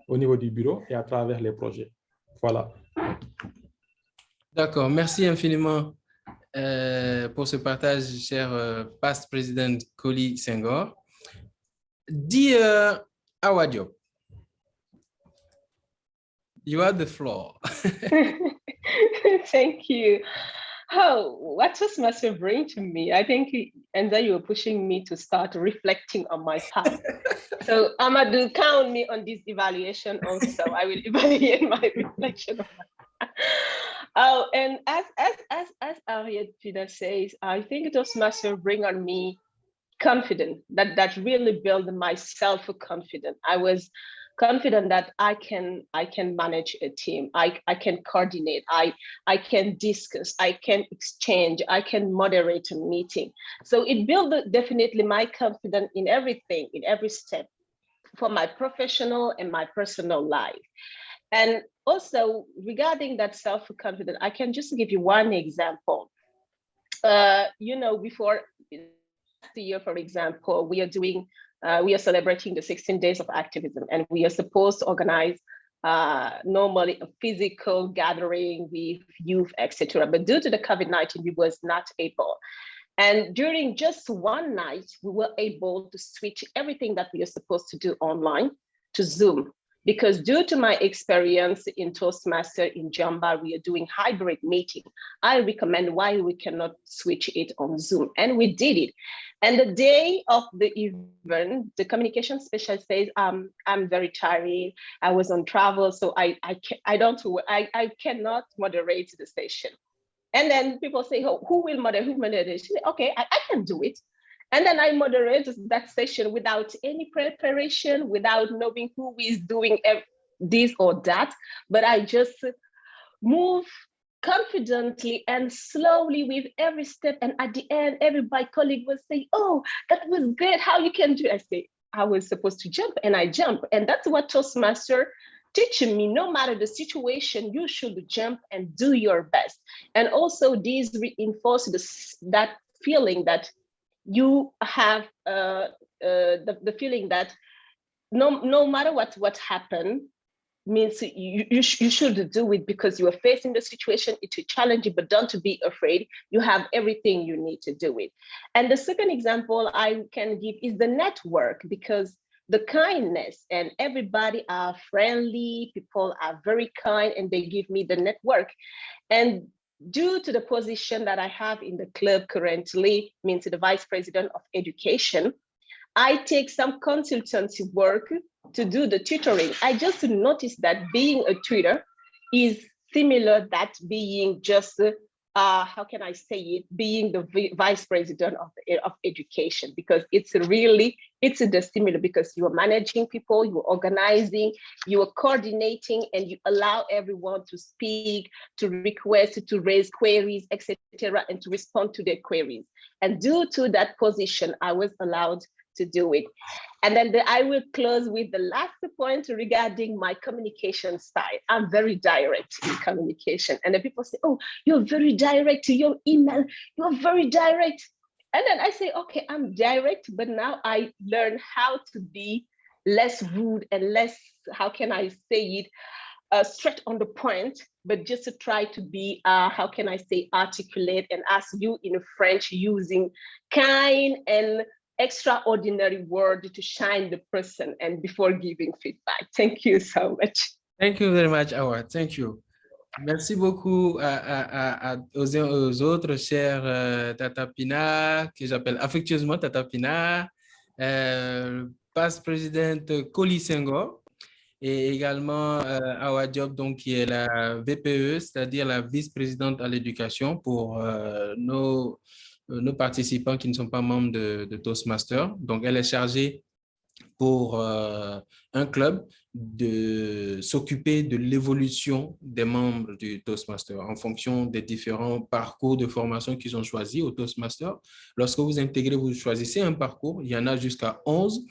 au niveau du bureau et à travers les projets. Voilà. D'accord. Merci infiniment pour ce partage, cher past président Coly Senghor. Dear Awa Diop, you have the floor. Thank you. Oh, what Toastmasters bring to me? I think, Enza, you were pushing me to start reflecting on my past. So Amadou, count me on this evaluation also. I will evaluate my reflection. Oh, and as Harriet Pina says, I think Toastmasters bring on me confidence, that really built my self-confidence. I was confident that I can manage a team. I can coordinate. I can discuss. I can exchange. I can moderate a meeting. So it built definitely my confidence in everything, in every step, for my professional and my personal life. And also regarding that self-confidence, I can just give you one example. Before the year, for example, we are celebrating the 16 days of activism, and we are supposed to organize normally a physical gathering with youth, etc. But due to the COVID-19, we was not able. And during just one night, we were able to switch everything that we are supposed to do online to Zoom. Because due to my experience in Toastmaster in Jamba, we are doing hybrid meeting. I recommend why we cannot switch it on Zoom, and we did it. And the day of the event, the communication specialist says, I'm very tired. I was on travel, so I cannot moderate the session. And then people say, oh, who will moderate? Who moderate? She said, okay, I can do it. And then I moderate that session without any preparation, without knowing who is doing this or that. But I just move confidently and slowly with every step. And at the end, my colleague will say, oh, that was great. How you can do it? I say, I was supposed to jump, and I jump. And that's what Toastmaster teaching me. No matter the situation, you should jump and do your best. And also these reinforce that feeling that you have the feeling that no matter what happened, means you should do it because you are facing the situation. It's challenging, but don't be afraid. You have everything you need to do it. And the second example I can give is the network, because the kindness, and everybody are friendly, people are very kind, and they give me the network. And due to the position that I have in the club currently, means the Vice President of Education, I take some consultancy work to do the tutoring. I just noticed that being a tutor is similar that being just, how can I say it, being the vice president of education, because it's the similar, because you're managing people, you're organizing, you're coordinating, and you allow everyone to speak, to request, to raise queries, etc., and to respond to their queries. And due to that position, I was allowed to do it. And then I will close with the last point regarding my communication style. I'm very direct in communication. And then people say, oh, you're very direct to your email. You're very direct. And then I say, okay, I'm direct, but now I learn how to be less rude and less, how can I say it, straight on the point, but just to try to be, how can I say, articulate, and ask you in French using kind and extraordinary word to shine the person and before giving feedback. Thank you so much. Thank you very much, Awa. Thank you. Merci beaucoup aux autres, chers Tata Pina, que j'appelle affectueusement Tata Pina, past présidente Koli Senghor, et également Awa Diop, donc, qui est la VPE, c'est-à-dire la vice-présidente à l'éducation pour nos participants qui ne sont pas membres de Toastmasters. Donc, elle est chargée pour un club de s'occuper de l'évolution des membres du Toastmaster en fonction des différents parcours de formation qu'ils ont choisis au Toastmaster. Lorsque vous intégrez, vous choisissez un parcours, il y en a jusqu'à 11.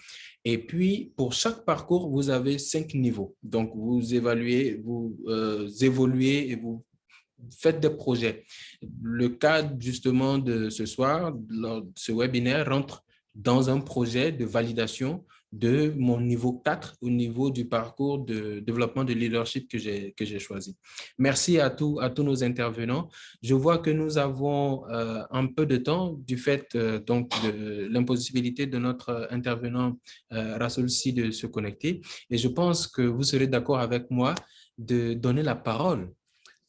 Et puis, pour chaque parcours, vous avez 5 niveaux. Donc, vous évaluez, vous évoluez et vous faites des projets. Le cadre, justement, de ce soir, ce webinaire rentre dans un projet de validation de mon niveau 4 au niveau du parcours de développement de leadership que j'ai choisi. Merci à tous nos intervenants. Je vois que nous avons un peu de temps du fait donc de l'impossibilité de notre intervenant Rassoul Si de se connecter. Et je pense que vous serez d'accord avec moi de donner la parole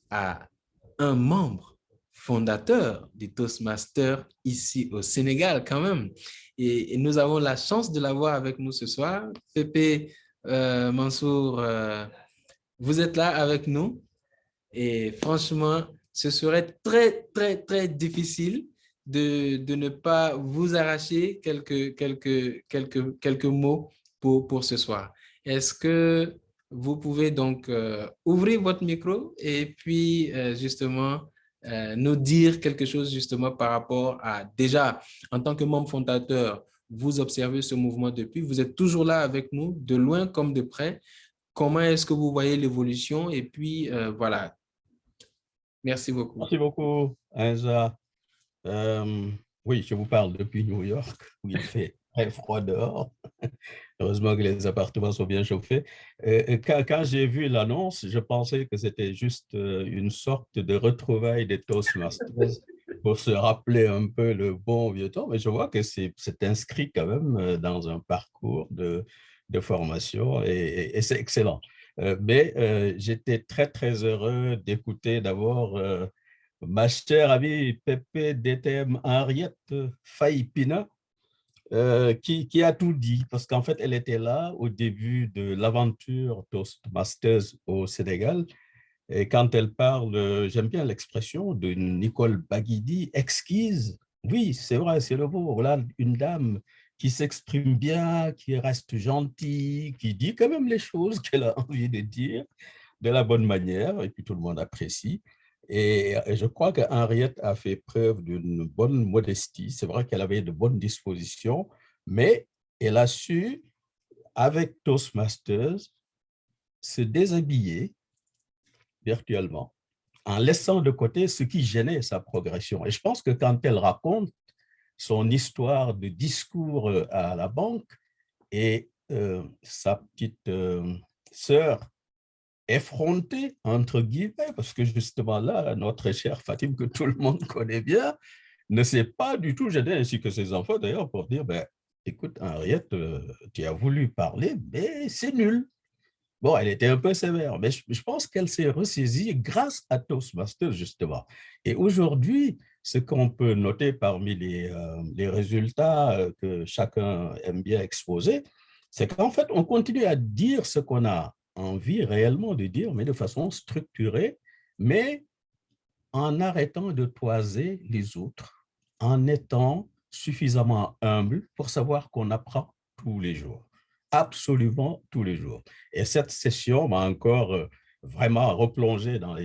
à un membre fondateur du Toastmaster ici au Sénégal quand même. Et nous avons la chance de l'avoir avec nous ce soir. Pépé Mansour, vous êtes là avec nous et franchement, ce serait très, très, très difficile de ne pas vous arracher quelques mots pour ce soir. Est-ce que vous pouvez donc ouvrir votre micro et puis justement nous dire quelque chose justement par rapport à, déjà, en tant que membre fondateur, vous observez ce mouvement depuis, vous êtes toujours là avec nous, de loin comme de près. Comment est-ce que vous voyez l'évolution? Et puis, voilà. Merci beaucoup. Merci beaucoup, Enza. Oui, je vous parle depuis New York, où il fait très froid dehors. Heureusement que les appartements sont bien chauffés. Quand j'ai vu l'annonce, je pensais que c'était juste une sorte de retrouvaille des Toastmasters pour se rappeler un peu le bon vieux temps, mais je vois que c'est inscrit quand même dans un parcours de formation et c'est excellent. Mais j'étais très, très heureux d'écouter d'abord ma chère amie Pépé DTM Henriette Faye-Pina, qui a tout dit, parce qu'en fait, elle était là au début de l'aventure Toastmasters au Sénégal. Et quand elle parle, j'aime bien l'expression de Nicole Baguidi, exquise. Oui, c'est vrai, c'est le mot. Voilà une dame qui s'exprime bien, qui reste gentille, qui dit quand même les choses qu'elle a envie de dire de la bonne manière, et puis tout le monde apprécie. Et je crois qu'Henriette a fait preuve d'une bonne modestie. C'est vrai qu'elle avait de bonnes dispositions, mais elle a su, avec Toastmasters, se déshabiller virtuellement, en laissant de côté ce qui gênait sa progression. Et je pense que quand elle raconte son histoire de discours à la banque et sa petite sœur effrontée, entre guillemets, parce que justement là, notre chère Fatim, que tout le monde connaît bien, ne s'est pas du tout gênée, ainsi que ses enfants d'ailleurs, pour dire, ben, écoute, Henriette, tu as voulu parler, mais c'est nul. Bon, elle était un peu sévère, mais je pense qu'elle s'est ressaisie grâce à Toastmasters, justement. Et aujourd'hui, ce qu'on peut noter parmi les résultats que chacun aime bien exposer, c'est qu'en fait, on continue à dire ce qu'on a envie réellement de dire, mais de façon structurée, mais en arrêtant de toiser les autres, en étant suffisamment humble pour savoir qu'on apprend tous les jours, absolument tous les jours. Et cette session m'a encore vraiment replongé dans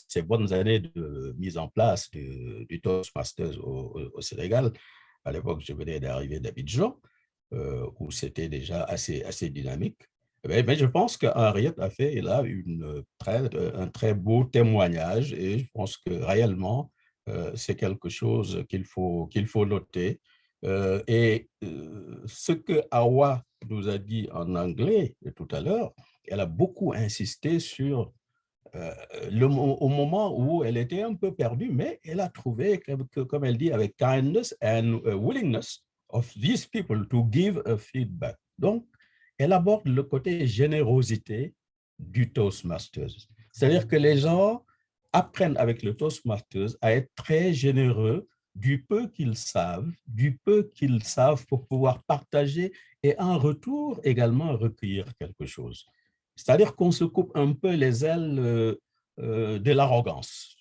ces bonnes années de mise en place du Toastmasters au Sénégal. À l'époque, je venais d'arriver d'Abidjan, où c'était déjà assez dynamique. Mais je pense qu'Henriette a fait là un très beau témoignage et je pense que réellement, c'est quelque chose qu'il faut noter. Ce que Awa nous a dit en anglais tout à l'heure, elle a beaucoup insisté sur au moment où elle était un peu perdue, mais elle a trouvé, comme elle dit, avec kindness and willingness of these people to give a feedback. Donc, elle aborde le côté générosité du Toastmasters. C'est-à-dire que les gens apprennent avec le Toastmasters à être très généreux du peu qu'ils savent pour pouvoir partager et en retour également recueillir quelque chose. C'est-à-dire qu'on se coupe un peu les ailes de l'arrogance.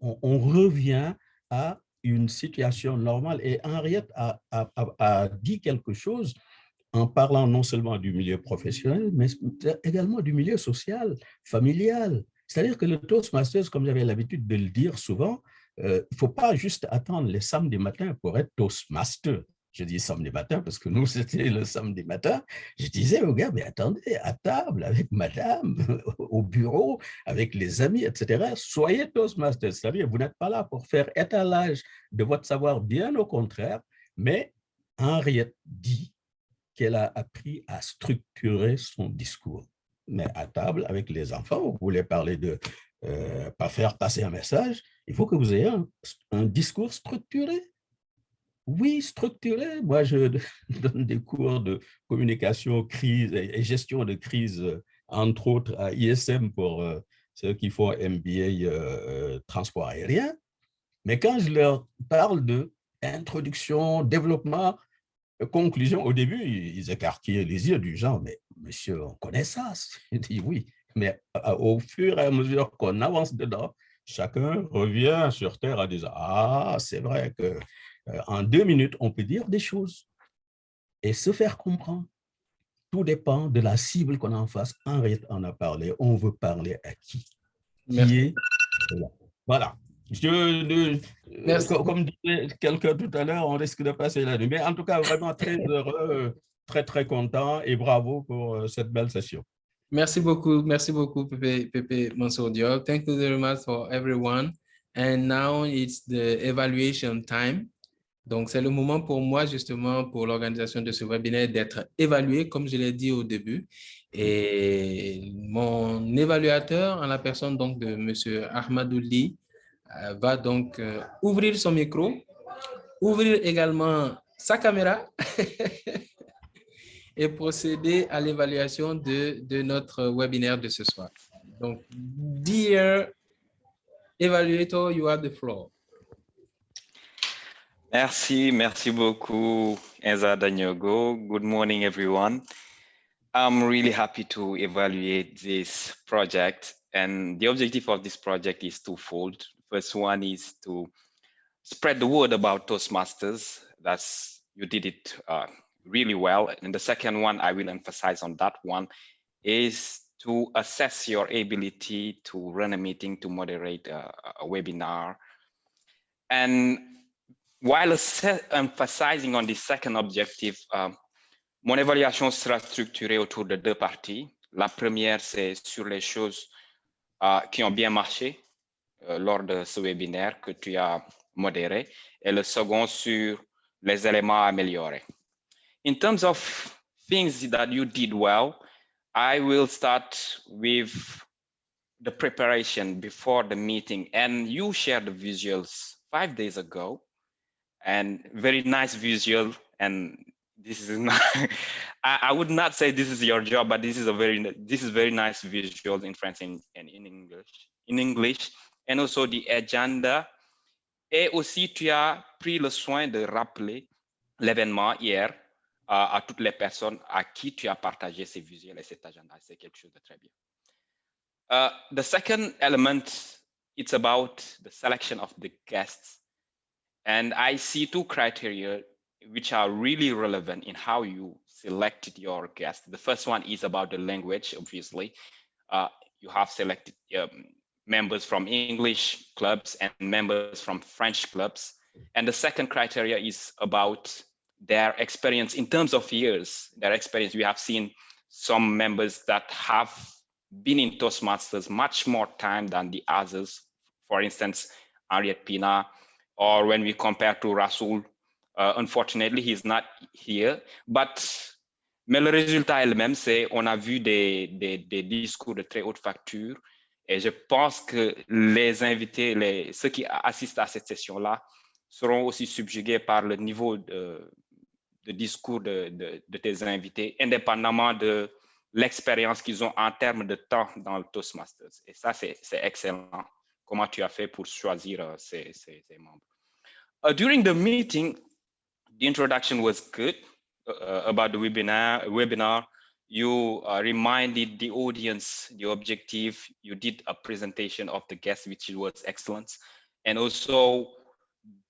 On revient à une situation normale et Henriette a dit quelque chose en parlant non seulement du milieu professionnel, mais également du milieu social, familial. C'est-à-dire que le Toastmasters, comme j'avais l'habitude de le dire souvent, il ne faut pas juste attendre les samedis matins pour être Toastmaster. Je dis samedi matin parce que nous, c'était le samedi matin. Je disais aux gars, mais attendez, à table, avec madame, au bureau, avec les amis, etc., soyez Toastmasters. C'est-à-dire, vous n'êtes pas là pour faire étalage de votre savoir, bien au contraire, mais Henriette dit qu'elle a appris à structurer son discours. Mais à table, avec les enfants, vous voulez parler de pas faire passer un message, il faut que vous ayez un discours structuré. Oui, structuré. Moi, je donne des cours de communication, crise et gestion de crise, entre autres à ISM pour ceux qui font MBA transport aérien. Mais quand je leur parle de introduction, développement, conclusion, au début, ils écarquillaient les yeux du genre, mais monsieur, on connaît ça. Je dis oui, mais au fur et à mesure qu'on avance dedans, chacun revient sur terre en disant, ah, c'est vrai que en 2 minutes, on peut dire des choses et se faire comprendre. Tout dépend de la cible qu'on a en face. Henriette en a parlé. On veut parler à qui? Qui est là. Voilà. Comme disait quelqu'un tout à l'heure, on risque de passer la nuit. Mais en tout cas, vraiment très heureux, très, très content et bravo pour cette belle session. Merci beaucoup, Pepe Mansour Diop. Thank you very much for everyone. And now it's the evaluation time. Donc, c'est le moment pour moi, justement, pour l'organisation de ce webinaire d'être évalué, comme je l'ai dit au début. Et mon évaluateur, en la personne donc de M. Ahmadouli, va donc ouvrir son micro, ouvrir également sa caméra et procéder à l'évaluation de notre webinaire de ce soir. Donc, dear evaluator, you have the floor. Merci beaucoup, Enza Danyogo. Good morning, everyone. I'm really happy to evaluate this project. And the objective of this project is twofold. The first one is to spread the word about Toastmasters. You did it really well. And the second one, I will emphasize on that one, is to assess your ability to run a meeting, to moderate a webinar. And while emphasizing on the second objective, mon évaluation sera structurée autour de 2 parties. La première, c'est sur les choses qui ont bien marché lors de ce webinaire que tu as modéré, et le second sur les éléments à améliorer. In terms of things that you did well, I will start with the preparation before the meeting, and you shared the visuals 5 days ago. And very nice visual, and this is not I would not say this is your job, but this is very nice visual in French and in English, and also the agenda Et aussi, tu as pris le soin de rappeler l'événement hier à toutes les personnes à qui tu as partagé ces visuels et cet agenda. C'est quelque chose de très bien. The second element, it's about the selection of the guests. And I see two criteria which are really relevant in how you selected your guests. The first one is about the language, obviously. You have selected members from English clubs and members from French clubs. And the second criteria is about their experience in terms of years, their experience. We have seen some members that have been in Toastmasters much more time than the others. For instance, Henriette Pina, or when we compare to Rasoul, unfortunately, he's not here. Mais le résultat est le même, c'est on a vu des discours de très haute facture. Et je pense que les invités, ceux qui assistent à cette session-là, seront aussi subjugués par le niveau de discours de tes invités, indépendamment de l'expérience qu'ils ont en termes de temps dans le Toastmasters. Et ça, c'est excellent. Comment tu as fait pour choisir ces membres? During the meeting, the introduction was good about the webinar. You reminded the audience the objective. You did a presentation of the guests, which was excellent. And also,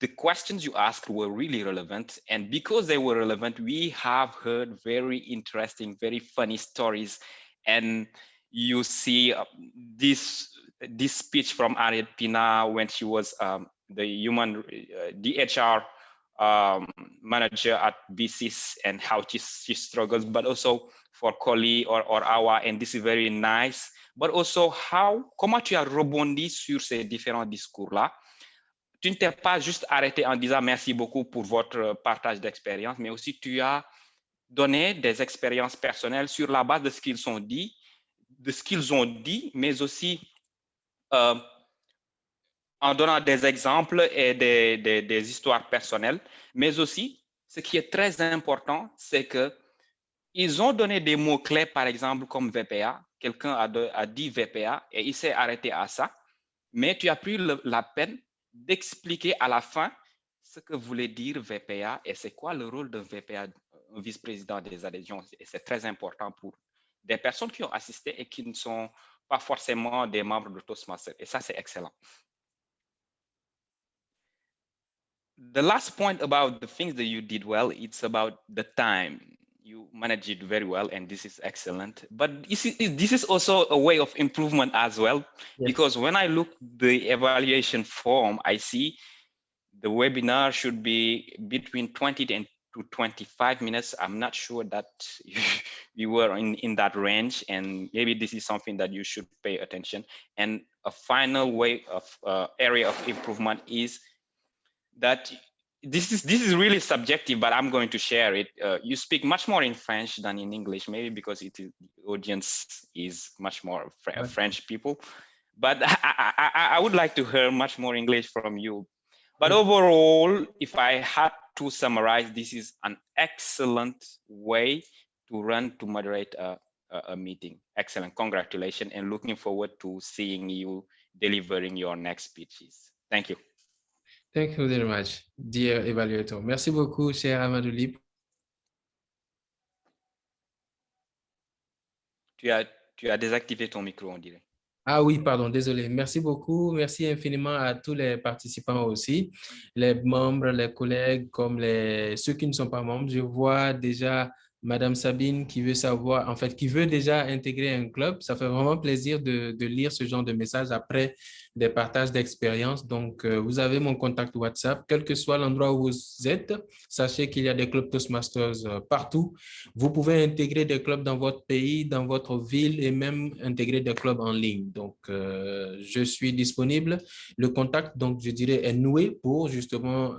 the questions you asked were really relevant. And because they were relevant, we have heard very interesting, very funny stories. And you see this speech from Henriette Pina when she was the HR manager at BCIS, and how she struggles, but also for Koli or Awa, and this is very nice. But also comment tu as rebondi sur ces différents discours-là. Tu ne t'es pas juste arrêté en disant merci beaucoup pour votre partage d'expérience, mais aussi tu as donné des expériences personnelles sur la base de ce qu'ils ont dit, mais aussi en donnant des exemples et des histoires personnelles, mais aussi, ce qui est très important, c'est qu'ils ont donné des mots-clés, par exemple, comme VPA. Quelqu'un a dit VPA et il s'est arrêté à ça, mais tu as pris la peine d'expliquer à la fin ce que voulait dire VPA et c'est quoi le rôle d'un VPA, un vice-président des adhésions. Et c'est très important pour des personnes qui ont assisté et qui ne sont pas forcément des membres de Toastmasters. Et ça, c'est excellent. The last point about the things that you did well, it's about the time. You managed it very well, and this is excellent. But this is also a way of improvement as well, yes. Because when I look the evaluation form, I see the webinar should be between 20 to 25 minutes. I'm not sure that you were in that range, and maybe this is something that you should pay attention. And a final way of area of improvement is that this is really subjective, but I'm going to share it. You speak much more in French than in English, maybe because the audience is much more French people. But I would like to hear much more English from you. But overall, if I had to summarize, this is an excellent way to moderate a meeting. Excellent, congratulations, and looking forward to seeing you delivering your next speeches. Thank you. Thank you very much, dear evaluator. Merci beaucoup, cher Amadouli. Tu as désactivé ton micro, on dirait. Ah oui, pardon, désolé. Merci beaucoup. Merci infiniment à tous les participants aussi, les membres, les collègues, comme ceux qui ne sont pas membres. Je vois déjà Madame Sabine qui veut savoir, en fait, qui veut déjà intégrer un club. Ça fait vraiment plaisir de lire ce genre de messages après des partages d'expérience. Donc, vous avez mon contact WhatsApp. Quel que soit l'endroit où vous êtes, sachez qu'il y a des clubs Toastmasters partout. Vous pouvez intégrer des clubs dans votre pays, dans votre ville et même intégrer des clubs en ligne. Donc, je suis disponible. Le contact, donc, je dirais, est noué pour justement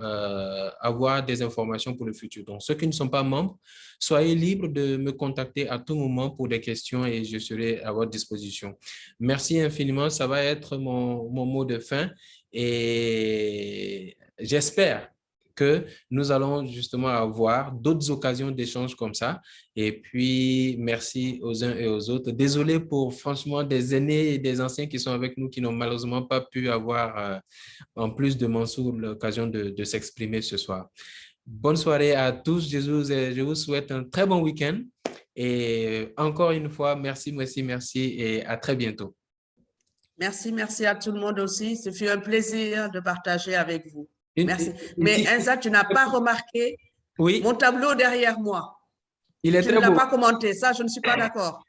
avoir des informations pour le futur. Donc, ceux qui ne sont pas membres, soyez libres de me contacter à tout moment pour des questions et je serai à votre disposition. Merci infiniment. Ça va être mon mot de fin et j'espère que nous allons justement avoir d'autres occasions d'échange comme ça. Et puis, merci aux uns et aux autres. Désolé pour, franchement, des aînés et des anciens qui sont avec nous, qui n'ont malheureusement pas pu avoir, en plus de Mansour, l'occasion de s'exprimer ce soir. Bonne soirée à tous. Je vous souhaite un très bon week-end. Et encore une fois, merci et à très bientôt. Merci à tout le monde aussi. Ce fut un plaisir de partager avec vous. Merci. Mais Enza, tu n'as pas remarqué mon tableau derrière moi. Il est tu très ne l'as beau. Pas commenté. Ça, je ne suis pas d'accord.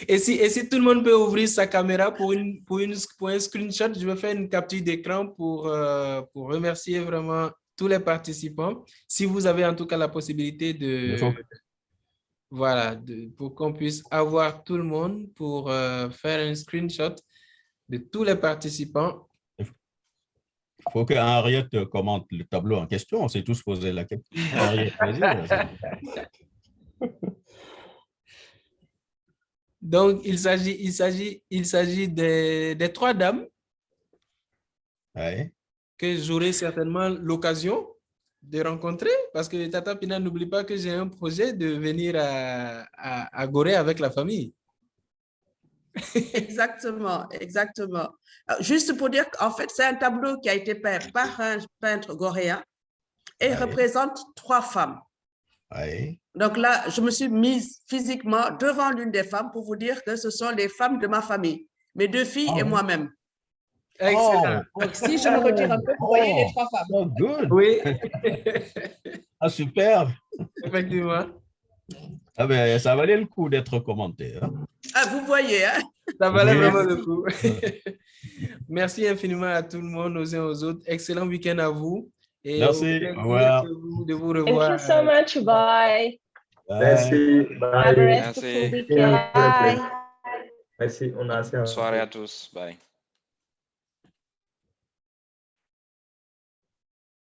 Et si tout le monde peut ouvrir sa caméra pour un screenshot, je vais faire une capture d'écran pour remercier vraiment tous les participants. Si vous avez en tout cas la possibilité pour qu'on puisse avoir tout le monde pour faire un screenshot de tous les participants. Il faut qu'Henriette commente le tableau en question. On s'est tous posé la question. Henriette, vas-y. Donc, il s'agit des trois dames que j'aurai certainement l'occasion de rencontrer parce que Tata Pina, n'oublie pas que j'ai un projet de venir à Gorée avec la famille. Exactement. Juste pour dire qu'en fait, c'est un tableau qui a été peint par un peintre goréen et représente 3 femmes. Donc là, je me suis mise physiquement devant l'une des femmes pour vous dire que ce sont les femmes de ma famille, mes 2 filles et moi-même. Excellent. Donc, si je me retire un peu, vous voyez les 3 femmes. Oh, good. Oui. Super. Effectivement. Ah ben, ça valait le coup d'être commenté. Hein? Ah, vous voyez, hein? Ça valait vraiment le coup. Merci infiniment à tout le monde, aux uns aux autres. Excellent week-end à vous. Et merci. Au revoir. De vous revoir. Thank you so much. Bye. Merci. Bye. Have a restful weekend. Bye. Merci. Bonne soirée à tous. Bye.